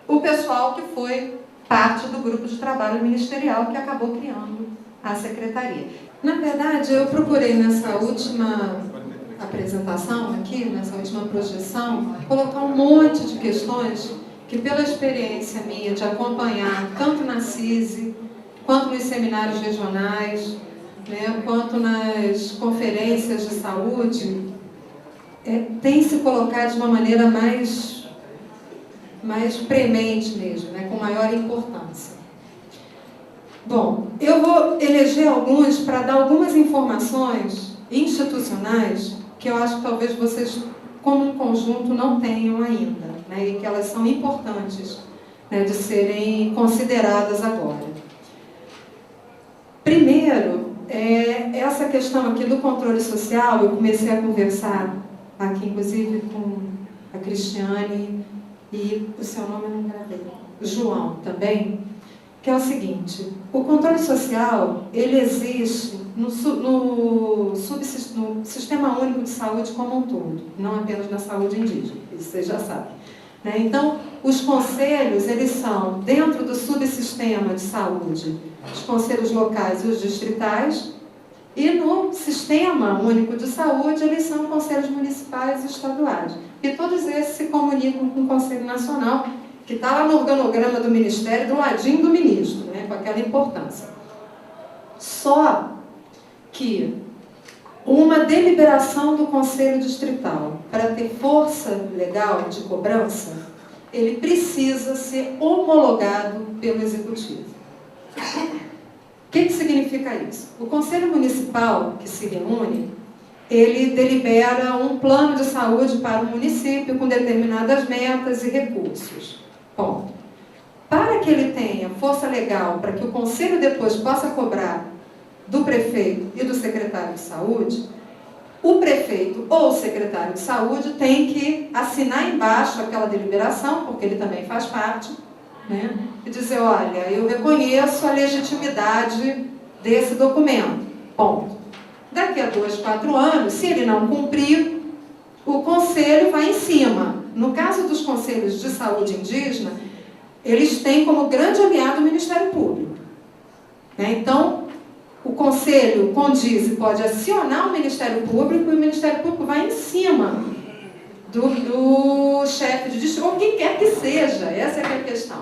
o pessoal que foi parte do grupo de trabalho ministerial que acabou criando a secretaria. Na verdade, eu procurei nessa última apresentação aqui, nessa última projeção, colocar um monte de questões que, pela experiência minha de acompanhar tanto na CISI, quanto nos seminários regionais, né, quanto nas conferências de saúde, tem se colocado de uma maneira mais premente mesmo, né, com maior importância. Bom, eu vou eleger alguns para dar algumas informações institucionais que eu acho que talvez vocês, como um conjunto, não tenham ainda, né, e que elas são importantes, né, de serem consideradas agora. Primeiro, essa questão aqui do controle social, eu comecei a conversar aqui, inclusive, com a Cristiane e o seu nome eu não gravei, João também, que é o seguinte: o controle social, ele existe no Sistema Único de Saúde como um todo, não apenas na saúde indígena, isso vocês já sabem. Né? Então, os conselhos, eles são, dentro do subsistema de saúde, os conselhos locais e os distritais, e no Sistema Único de Saúde, eles são conselhos municipais e estaduais. E todos esses se comunicam com o Conselho Nacional, que está lá no organograma do Ministério, do ladinho do ministro, né, com aquela importância. Só que uma deliberação do Conselho Distrital, para ter força legal de cobrança, ele precisa ser homologado pelo Executivo. O que significa isso? O Conselho Municipal, que se reúne, ele delibera um plano de saúde para o município com determinadas metas e recursos. Ponto. Para que ele tenha força legal, para que o Conselho depois possa cobrar do prefeito e do secretário de saúde, o prefeito ou o secretário de saúde tem que assinar embaixo aquela deliberação, porque ele também faz parte, né? E dizer, olha, eu reconheço a legitimidade desse documento. Ponto. Daqui a 2, 4 anos, se ele não cumprir, o conselho vai em cima. No caso dos conselhos de saúde indígena, eles têm como grande aliado o Ministério Público. Né? Então, o conselho Condiz pode acionar o Ministério Público e o Ministério Público vai em cima do chefe de distrito, ou quem quer que seja. Essa é a questão.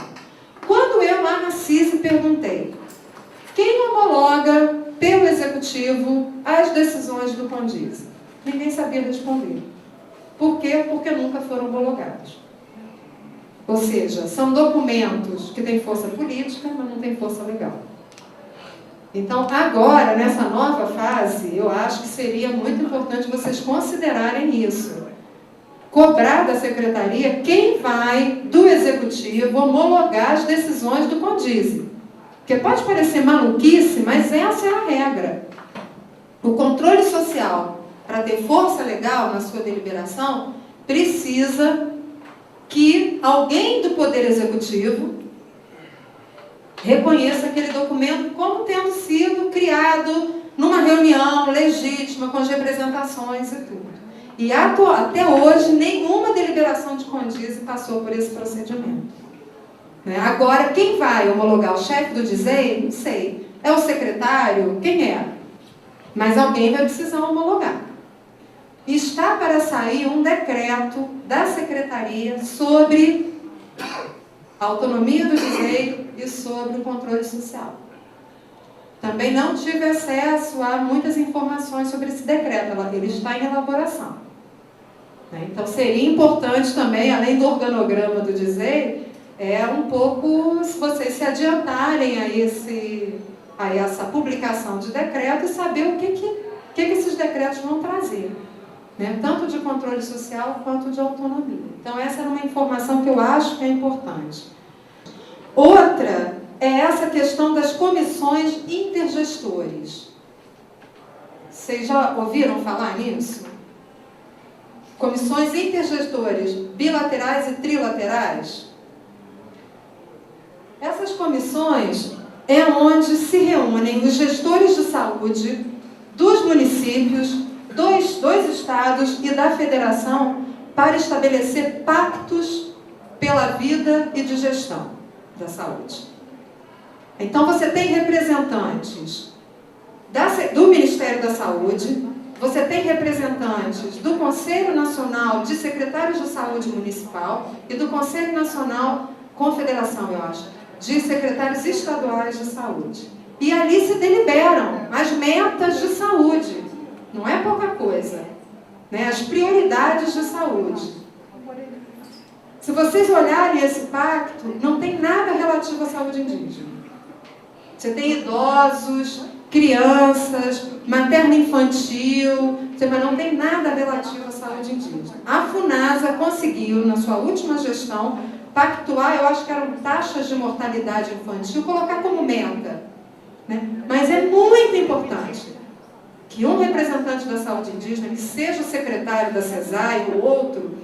Quando eu lá na CISI perguntei quem homologa pelo Executivo as decisões do Condiz, ninguém sabia responder. Por quê? Porque nunca foram homologados. Ou seja, são documentos que têm força política, mas não têm força legal. Então, agora, nessa nova fase, eu acho que seria muito importante vocês considerarem isso. Cobrar da Secretaria quem vai do Executivo homologar as decisões do Condiz. Porque pode parecer maluquice, mas essa é a regra. O controle social, para ter força legal na sua deliberação, precisa que alguém do Poder Executivo reconheça aquele documento como tendo sido criado numa reunião legítima, com as representações e tudo. E até hoje, nenhuma deliberação de Condiz passou por esse procedimento. Agora, quem vai homologar? O chefe do DISEI? Não sei. É o secretário? Quem é? Mas alguém vai precisar homologar. Está para sair um decreto da Secretaria sobre a autonomia do DISEI e sobre o controle social. Também não tive acesso a muitas informações sobre esse decreto, ele está em elaboração. Então, seria importante também, além do organograma do DISEI, um pouco vocês se adiantarem a essa publicação de decreto e saber o que esses decretos vão trazer. né? Tanto de controle social quanto de autonomia. Então, essa era uma informação que eu acho que é importante. Outra é essa questão das comissões intergestores. Vocês já ouviram falar nisso? Comissões intergestores bilaterais e trilaterais. Essas comissões é onde se reúnem os gestores de saúde dos municípios, dos estados e da federação para estabelecer pactos pela vida e de gestão da saúde. Então, você tem representantes do Ministério da Saúde, você tem representantes do Conselho Nacional de Secretários de Saúde Municipal e do Conselho Nacional, Confederação, eu acho, de Secretários Estaduais de Saúde. E ali se deliberam as metas de saúde, não é pouca coisa, né? As prioridades de saúde. Se vocês olharem esse pacto, não tem nada relativo à saúde indígena. Você tem idosos, crianças, materno-infantil, mas não tem nada relativo à saúde indígena. A FUNASA conseguiu, na sua última gestão, pactuar, eu acho que eram taxas de mortalidade infantil, colocar como meta, né? Mas é muito importante que um representante da saúde indígena, que seja o secretário da CESAI ou outro,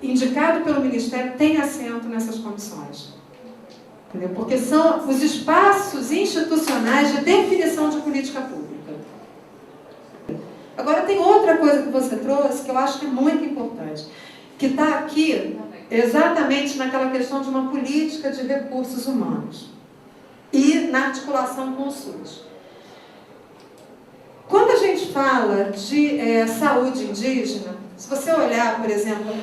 indicado pelo Ministério, tenha assento nessas comissões. Entendeu? Porque são os espaços institucionais de definição de política pública. Agora, tem outra coisa que você trouxe que eu acho que é muito importante, que está aqui exatamente naquela questão de uma política de recursos humanos e na articulação com o SUS. Quando a gente fala de saúde indígena, se você olhar, por exemplo,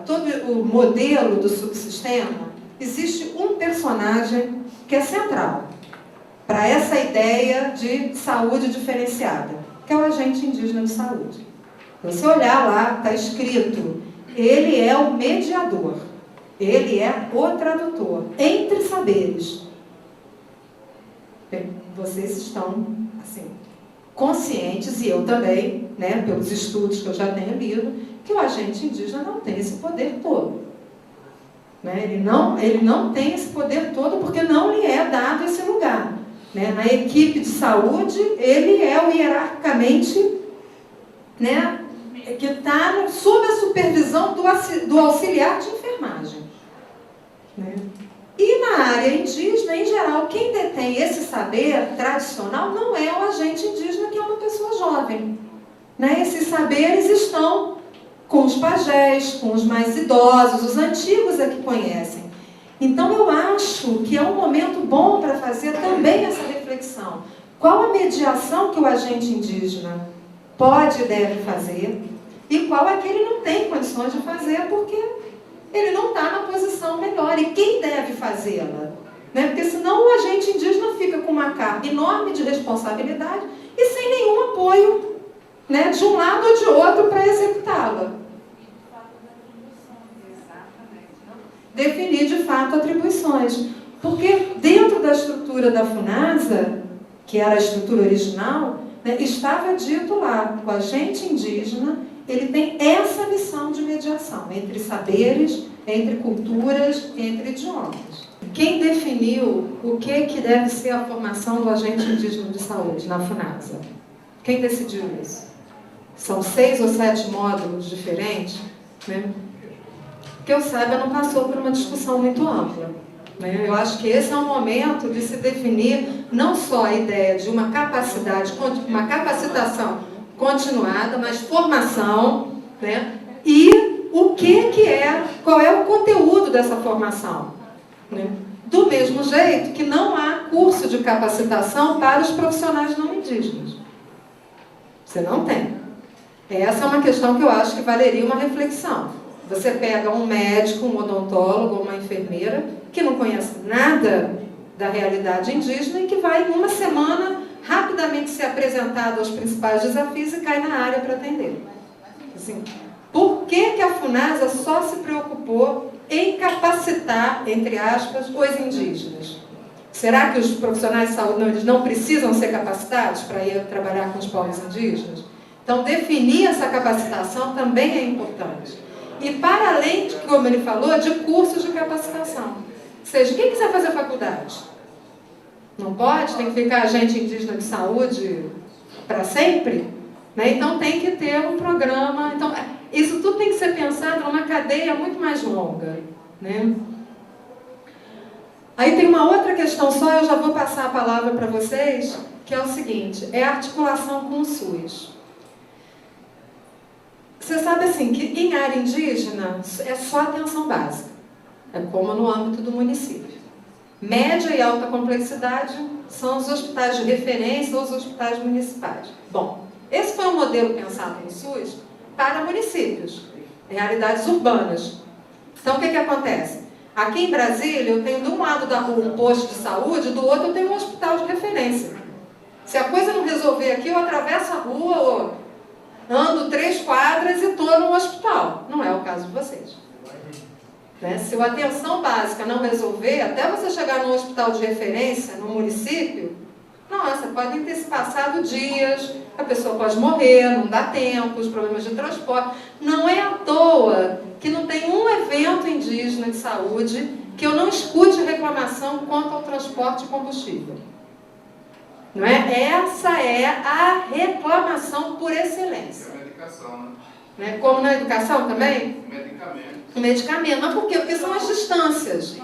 todo o modelo do subsistema, existe um personagem que é central para essa ideia de saúde diferenciada, que é o agente indígena de saúde. Se você olhar lá, está escrito, ele é o mediador, ele é o tradutor entre saberes. Vocês estão, assim, conscientes, e eu também, né, pelos estudos que eu já tenho lido, que o agente indígena não tem esse poder todo. Né? Ele não tem esse poder todo porque não lhe é dado esse lugar. Né? Na equipe de saúde, ele é o hierarquicamente, né, que está sob a supervisão do auxiliar de enfermagem. Né? E na área indígena, em geral, quem detém esse saber tradicional não é o agente indígena, que é uma pessoa jovem. Né? Esses saberes estão com os pajés, com os mais idosos, os antigos é que conhecem. Então, eu acho que é um momento bom para fazer também essa reflexão. Qual a mediação que o agente indígena pode e deve fazer e qual é que ele não tem condições de fazer porque ele não está na posição melhor. E quem deve fazê-la? Né? Porque senão o agente indígena fica com uma carga enorme de responsabilidade e sem nenhum apoio, né, de um lado ou de outro para executá-la. Definir de fato atribuições. Porque dentro da estrutura da FUNASA, que era a estrutura original, né, estava dito lá, o agente indígena, ele tem essa missão de mediação entre saberes, entre culturas, entre idiomas. Quem definiu o que deve ser a formação do agente indígena de saúde na FUNASA? Quem decidiu isso? São 6 ou 7 módulos diferentes, né? Que eu saiba, não passou por uma discussão muito ampla. Né? Eu acho que esse é um momento de se definir não só a ideia de uma capacidade, uma capacitação continuada, mas formação, né? E o que é, qual é o conteúdo dessa formação. Né? Do mesmo jeito que não há curso de capacitação para os profissionais não indígenas. Você não tem. Essa é uma questão que eu acho que valeria uma reflexão. Você pega um médico, um odontólogo, uma enfermeira, que não conhece nada da realidade indígena e que vai, em uma semana, rapidamente ser apresentado aos principais desafios e cai na área para atender. Assim, por que a FUNASA só se preocupou em capacitar, entre aspas, os indígenas? Será que os profissionais de saúde não precisam ser capacitados para ir trabalhar com os povos indígenas? Então, definir essa capacitação também é importante. E para além, de, como ele falou, de cursos de capacitação. Ou seja, quem quiser fazer faculdade? Não pode? Tem que ficar agente indígena de saúde para sempre? Né? Então, tem que ter um programa. Então, isso tudo tem que ser pensado numa cadeia muito mais longa. Né? Aí tem uma outra questão só, eu já vou passar a palavra para vocês, que é o seguinte, é a articulação com o SUS. Você sabe assim, que em área indígena é só atenção básica, é como no âmbito do município. Média e alta complexidade são os hospitais de referência ou os hospitais municipais. Bom, esse foi um modelo pensado no SUS para municípios, realidades urbanas. Então, o que acontece? Aqui em Brasília, eu tenho de um lado da rua um posto de saúde, do outro eu tenho um hospital de referência. Se a coisa não resolver aqui, eu atravesso a rua, ou ando 3 quadras e estou no hospital. Não é o caso de vocês. Né? Se a atenção básica não resolver, até você chegar no hospital de referência, no município, nossa, podem ter se passado dias, a pessoa pode morrer, não dá tempo, os problemas de transporte. Não é à toa que não tem um evento indígena de saúde que eu não escute reclamação quanto ao transporte de combustível. Não é? Essa é a reclamação por excelência. É medicação, né? Como na educação também? Medicamento. Medicamento. Mas por quê? Porque são as distâncias.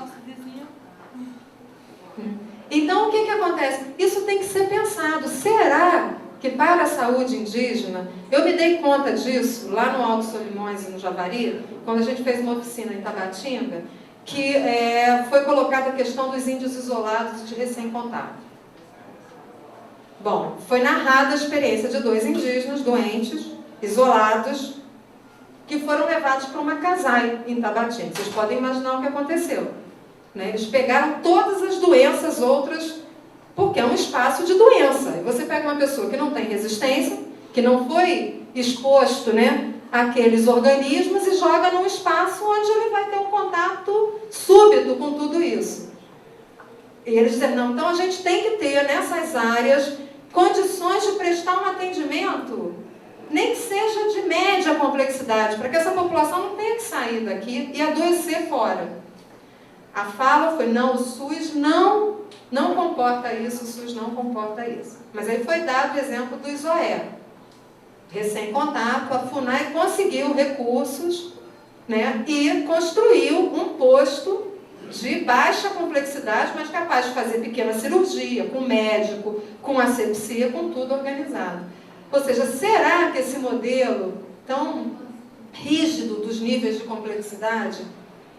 Então, o que acontece? Isso tem que ser pensado. Será que para a saúde indígena, eu me dei conta disso lá no Alto Solimões e no Javari, quando a gente fez uma oficina em Tabatinga, que foi colocada a questão dos índios isolados de recém-contato. Bom, foi narrada a experiência de 2 indígenas doentes, isolados, que foram levados para uma casai em Tabatinga. Vocês podem imaginar o que aconteceu. Né? Eles pegaram todas as doenças outras, porque é um espaço de doença. E você pega uma pessoa que não tem resistência, que não foi exposto, né, àqueles organismos e joga num espaço onde ele vai ter um contato súbito com tudo isso. E eles dizem, não, então a gente tem que ter nessas áreas condições de prestar um atendimento, nem que seja de média complexidade, para que essa população não tenha que sair daqui e adoecer fora. A fala foi, não, o SUS não comporta isso, o SUS não comporta isso. Mas aí foi dado o exemplo do ISOE. Recém-contato, a FUNAI conseguiu recursos, né, e construiu um posto de baixa complexidade, mas capaz de fazer pequena cirurgia, com médico, com asepsia, com tudo organizado. Ou seja, será que esse modelo tão rígido dos níveis de complexidade,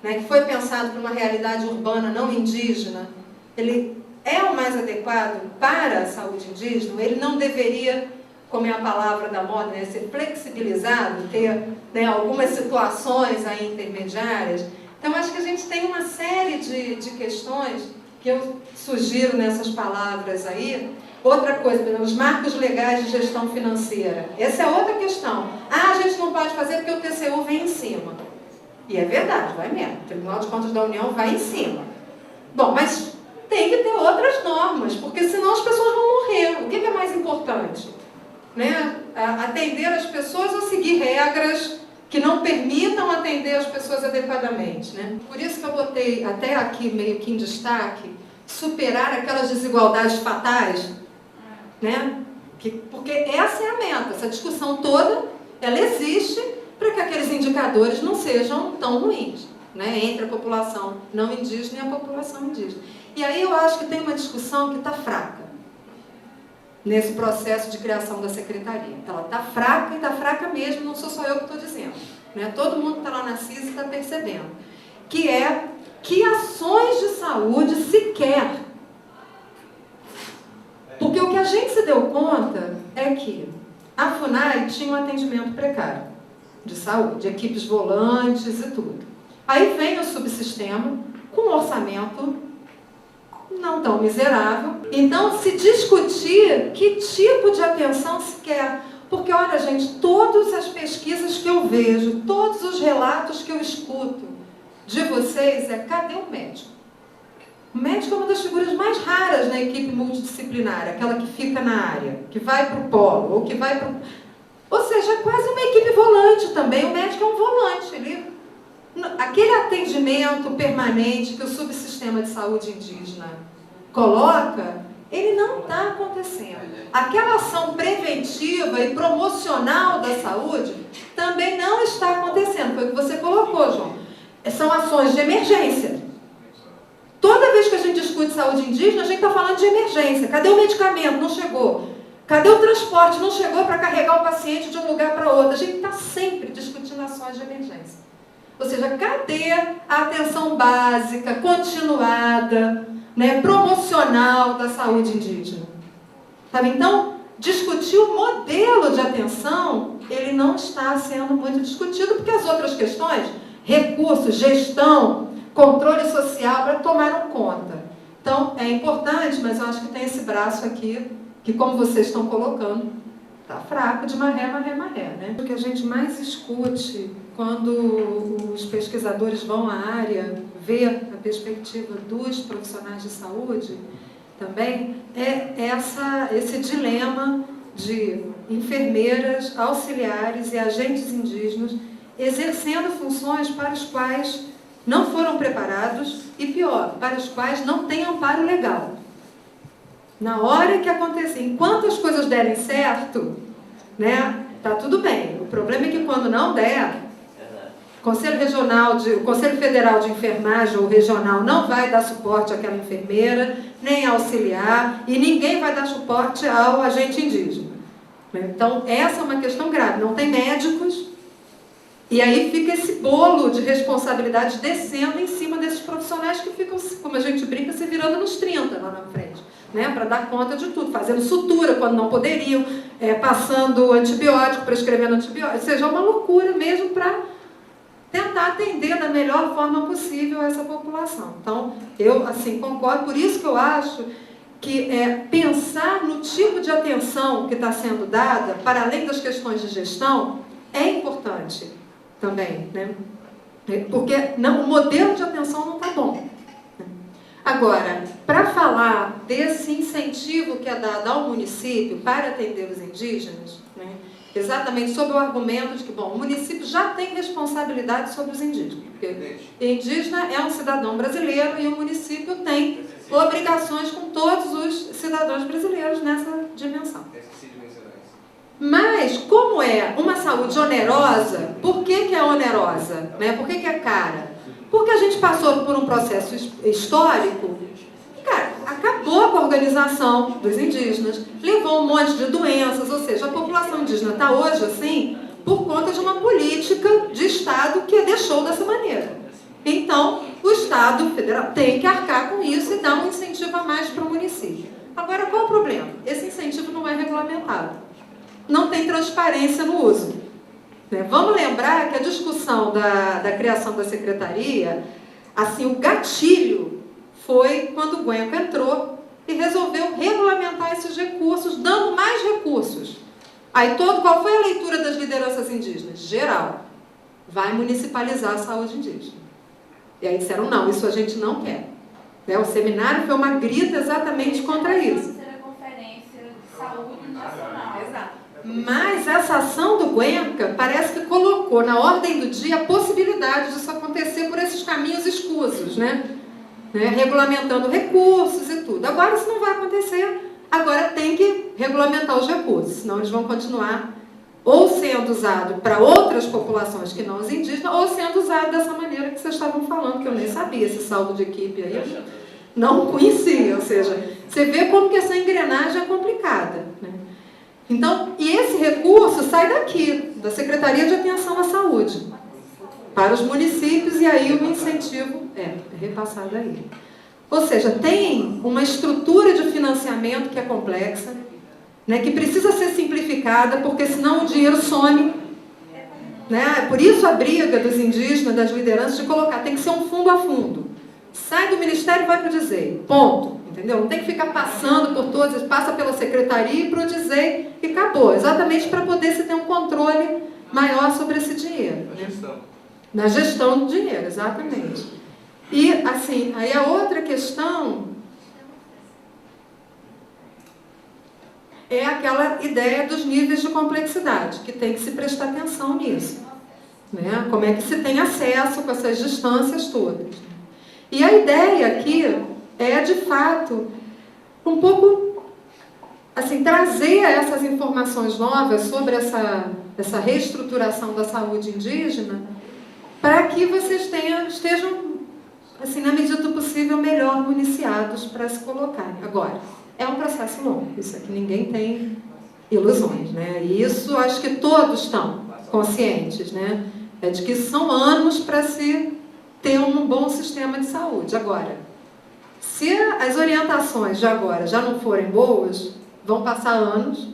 né, que foi pensado para uma realidade urbana não indígena, ele é o mais adequado para a saúde indígena? Ele não deveria, como é a palavra da moda, né, ser flexibilizado, ter, né, algumas situações aí intermediárias? Então, acho que a gente tem uma série de questões que eu sugiro nessas palavras aí. Outra coisa, os marcos legais de gestão financeira. Essa é outra questão. Ah, a gente não pode fazer porque o TCU vem em cima. E é verdade, vai mesmo. O Tribunal de Contas da União vai em cima. Bom, mas tem que ter outras normas, porque senão as pessoas vão morrer. O que é mais importante? Né? Atender as pessoas ou seguir regras que não permitam atender as pessoas adequadamente, né? Por isso que eu botei até aqui meio que em destaque, superar aquelas desigualdades fatais, né? Porque essa é a meta, essa discussão toda, ela existe para que aqueles indicadores não sejam tão ruins, né? Entre a população não indígena e a população indígena. E aí eu acho que tem uma discussão que está fraca nesse processo de criação da secretaria. Ela está fraca e está fraca mesmo, não sou só eu que estou dizendo. Né? Todo mundo que está lá na CIS está percebendo. Que é que ações de saúde se quer. Porque o que a gente se deu conta é que a FUNAI tinha um atendimento precário de saúde, equipes volantes e tudo. Aí vem o subsistema com um orçamento não tão miserável. Então, se discutir que tipo de atenção se quer. Porque, olha, gente, todas as pesquisas que eu vejo, todos os relatos que eu escuto de vocês cadê o médico? O médico é uma das figuras mais raras na equipe multidisciplinar, aquela que fica na área, que vai para o polo, ou que vai para o... Ou seja, é quase uma equipe volante também. O médico é um volante. Aquele atendimento permanente que o subsistema de saúde indígena coloca, ele não está acontecendo. Aquela ação preventiva e promocional da saúde também não está acontecendo. Foi o que você colocou, João. São ações de emergência. Toda vez que a gente discute saúde indígena, a gente está falando de emergência. Cadê o medicamento? Não chegou. Cadê o transporte? Não chegou para carregar o paciente de um lugar para outro. A gente está sempre discutindo ações de emergência. Ou seja, cadê a atenção básica, continuada, né, promocional da saúde indígena? Sabe? Então, discutir o modelo de atenção, ele não está sendo muito discutido, porque as outras questões, recursos, gestão, controle social, tomaram conta. Então, é importante, mas eu acho que tem esse braço aqui, que como vocês estão colocando, está fraco, de maré, né? O que a gente mais escute quando os pesquisadores vão à área, ver a perspectiva dos profissionais de saúde, também é esse dilema de enfermeiras, auxiliares e agentes indígenas exercendo funções para os quais não foram preparados e, pior, para os quais não têm amparo legal. Na hora que acontecer, enquanto as coisas derem certo, né, tá tudo bem. O problema é que quando não der, o Conselho Federal de Enfermagem ou regional não vai dar suporte àquela enfermeira, nem auxiliar, e ninguém vai dar suporte ao agente indígena. Então, essa é uma questão grave. Não tem médicos, e aí fica esse bolo de responsabilidades descendo em cima desses profissionais que ficam, como a gente brinca, se virando nos 30 lá na frente, né, para dar conta de tudo, fazendo sutura quando não poderiam, passando antibiótico, prescrevendo antibiótico, ou seja, uma loucura mesmo para tentar atender da melhor forma possível essa população. Então, eu assim concordo, por isso que eu acho que pensar no tipo de atenção que está sendo dada, para além das questões de gestão, é importante também, né? Porque o modelo de atenção não está bom. Agora, para falar desse incentivo que é dado ao município para atender os indígenas, né, exatamente sob o argumento de que, bom, o município já tem responsabilidade sobre os indígenas, porque o indígena é um cidadão brasileiro e o município tem obrigações com todos os cidadãos brasileiros nessa dimensão. Mas, como é uma saúde onerosa, por que é onerosa? Né? Por que é cara? Porque a gente passou por um processo histórico e, cara, acabou com a organização dos indígenas, levou um monte de doenças, ou seja, a população indígena está hoje assim por conta de uma política de Estado que a deixou dessa maneira. Então, o Estado federal tem que arcar com isso e dar um incentivo a mais para o município. Agora, qual o problema? Esse incentivo não é regulamentado. Não tem transparência no uso. Vamos lembrar que a discussão da criação da secretaria, assim, o gatilho foi quando o Guenco entrou e resolveu regulamentar esses recursos, dando mais recursos. Aí qual foi a leitura das lideranças indígenas? Geral. Vai municipalizar a saúde indígena. E aí disseram, não, isso a gente não quer. O seminário foi uma grita exatamente contra isso. Conferência de saúde nacional. Exato. Mas essa ação do Guenca parece que colocou na ordem do dia a possibilidade disso acontecer por esses caminhos escusos, né? Regulamentando recursos e tudo. Agora isso não vai acontecer. Agora tem que regulamentar os recursos, senão eles vão continuar ou sendo usados para outras populações que não os indígenas, ou sendo usados dessa maneira que vocês estavam falando, que eu nem sabia, esse saldo de equipe aí, eu não conhecia. Ou seja, você vê como que essa engrenagem é complicada, né? Então, e esse recurso sai daqui, da Secretaria de Atenção à Saúde, para os municípios, e aí o incentivo é repassado aí. Ou seja, tem uma estrutura de financiamento que é complexa, né, que precisa ser simplificada, porque senão o dinheiro some. Né? Por isso a briga dos indígenas, das lideranças, de colocar, tem que ser um fundo a fundo. Sai do Ministério e vai para o DISEI. Ponto. Entendeu? Não tem que ficar passando por todas, passa pela secretaria e para o DISEI e acabou. Exatamente para poder se ter um controle maior sobre esse dinheiro. Na gestão. Na gestão do dinheiro, exatamente. E, assim, aí a outra questão é aquela ideia dos níveis de complexidade, que tem que se prestar atenção nisso. Né? Como é que se tem acesso com essas distâncias todas. E a ideia aqui é, de fato, um pouco assim, trazer essas informações novas sobre essa reestruturação da saúde indígena para que vocês estejam, assim, na medida do possível, melhor municiados para se colocarem. Agora, é um processo longo, isso aqui ninguém tem ilusões, né? E isso acho que todos estão conscientes, né? É de que são anos para se ter um bom sistema de saúde. Agora, se as orientações de agora já não forem boas, vão passar anos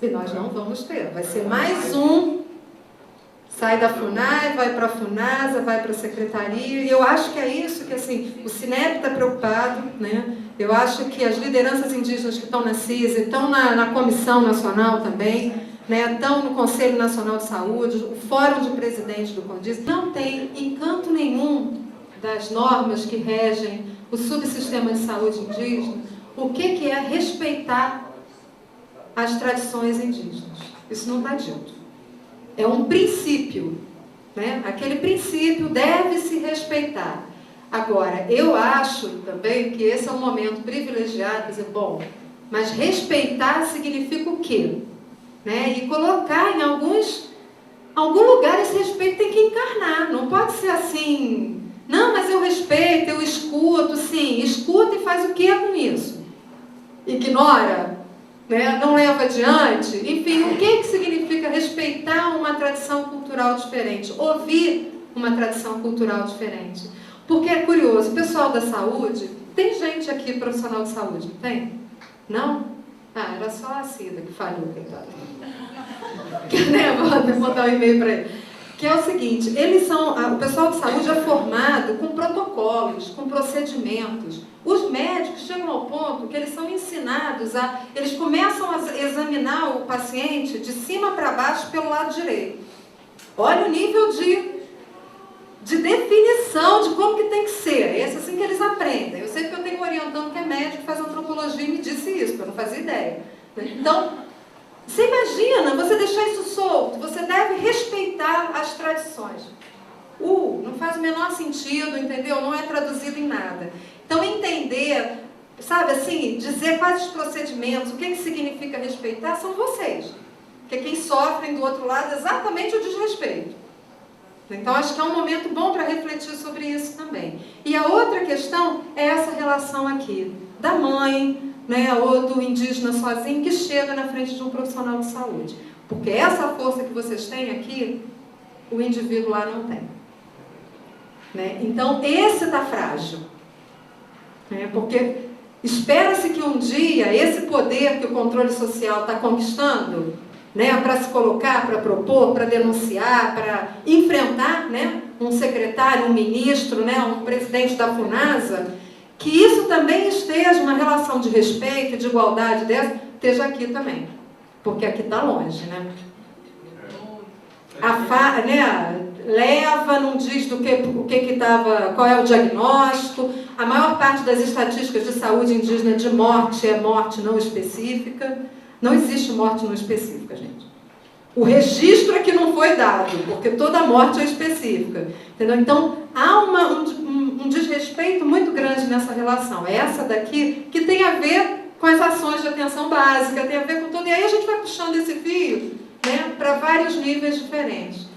e nós não vamos ter. Vai ser mais um, sai da FUNAI, vai para a FUNASA, vai para a secretaria, e eu acho que é isso que, assim, o Cinep está preocupado, né? Eu acho que as lideranças indígenas que estão na CISA, estão na Comissão Nacional também, né? Estão no Conselho Nacional de Saúde, o Fórum de Presidentes do CONDIS, não tem encanto nenhum das normas que regem o subsistema de saúde indígena, o que é respeitar as tradições indígenas. Isso não está dito. É um princípio, né? Aquele princípio deve se respeitar. Agora, eu acho também que esse é um momento privilegiado, dizer, bom, mas respeitar significa o quê? Né? E colocar em algum lugar esse respeito tem que encarnar. Não pode ser assim, não, mas eu respeito, eu escuto, sim, escuta e faz o que com isso? Ignora? Né? Não leva adiante? Enfim, o que significa respeitar uma tradição cultural diferente? Ouvir uma tradição cultural diferente? Porque é curioso, o pessoal da saúde, tem gente aqui profissional de saúde, não tem? Não? Ah, era só a Cida que falhou, coitada. Vou mandar um e-mail para ele. Que é o seguinte, o pessoal de saúde é formado com protocolos, com procedimentos. Os médicos chegam ao ponto que eles são ensinados eles começam a examinar o paciente de cima para baixo pelo lado direito. Olha o nível de definição de como que tem que ser. É assim que eles aprendem. Eu sei que eu tenho um orientando que é médico, faz antropologia e me disse isso, porque eu não fazia ideia. Então, você imagina, você deixar isso solto, você deve respeitar as tradições. Não faz o menor sentido, entendeu? Não é traduzido em nada. Então, entender, sabe assim, dizer quais os procedimentos, o que significa respeitar, são vocês. Porque quem sofre do outro lado é exatamente o desrespeito. Então, acho que é um momento bom para refletir sobre isso também. E a outra questão é essa relação aqui, da mãe, né, ou do indígena sozinho que chega na frente de um profissional de saúde. Porque essa força que vocês têm aqui, o indivíduo lá não tem. Né? Então, esse está frágil. Né? Porque espera-se que um dia esse poder que o controle social está conquistando, né, para se colocar, para propor, para denunciar, para enfrentar, né, um secretário, um ministro, né, um presidente da FUNASA, que isso também esteja uma relação de respeito, de igualdade dessa, esteja aqui também. Porque aqui está longe, né? Leva, não diz o que estava, qual é o diagnóstico. A maior parte das estatísticas de saúde indígena de morte é morte não específica. Não existe morte não específica, gente. O registro é que não foi dado, porque toda morte é específica. Entendeu? Então, há um desrespeito muito grande nessa relação. É essa daqui que tem a ver com as ações de atenção básica, tem a ver com tudo. E aí a gente vai puxando esse fio, né, para vários níveis diferentes.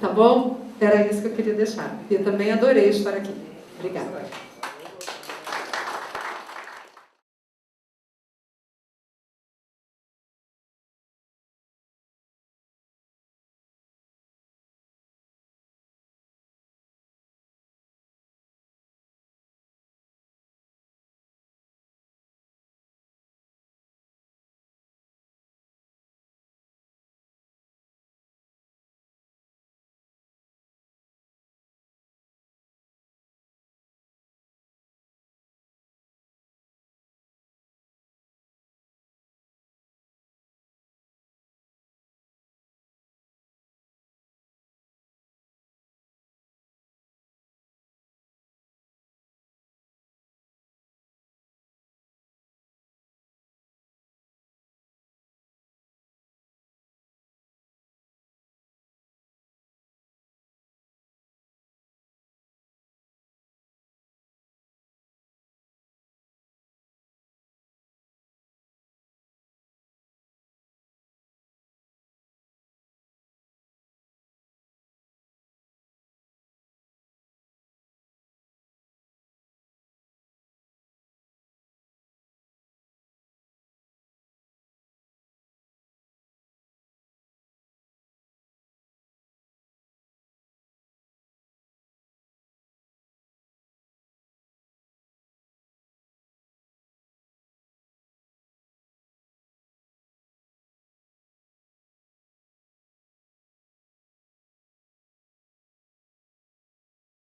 Tá bom? Era isso que eu queria deixar. Eu também adorei estar aqui. Obrigada.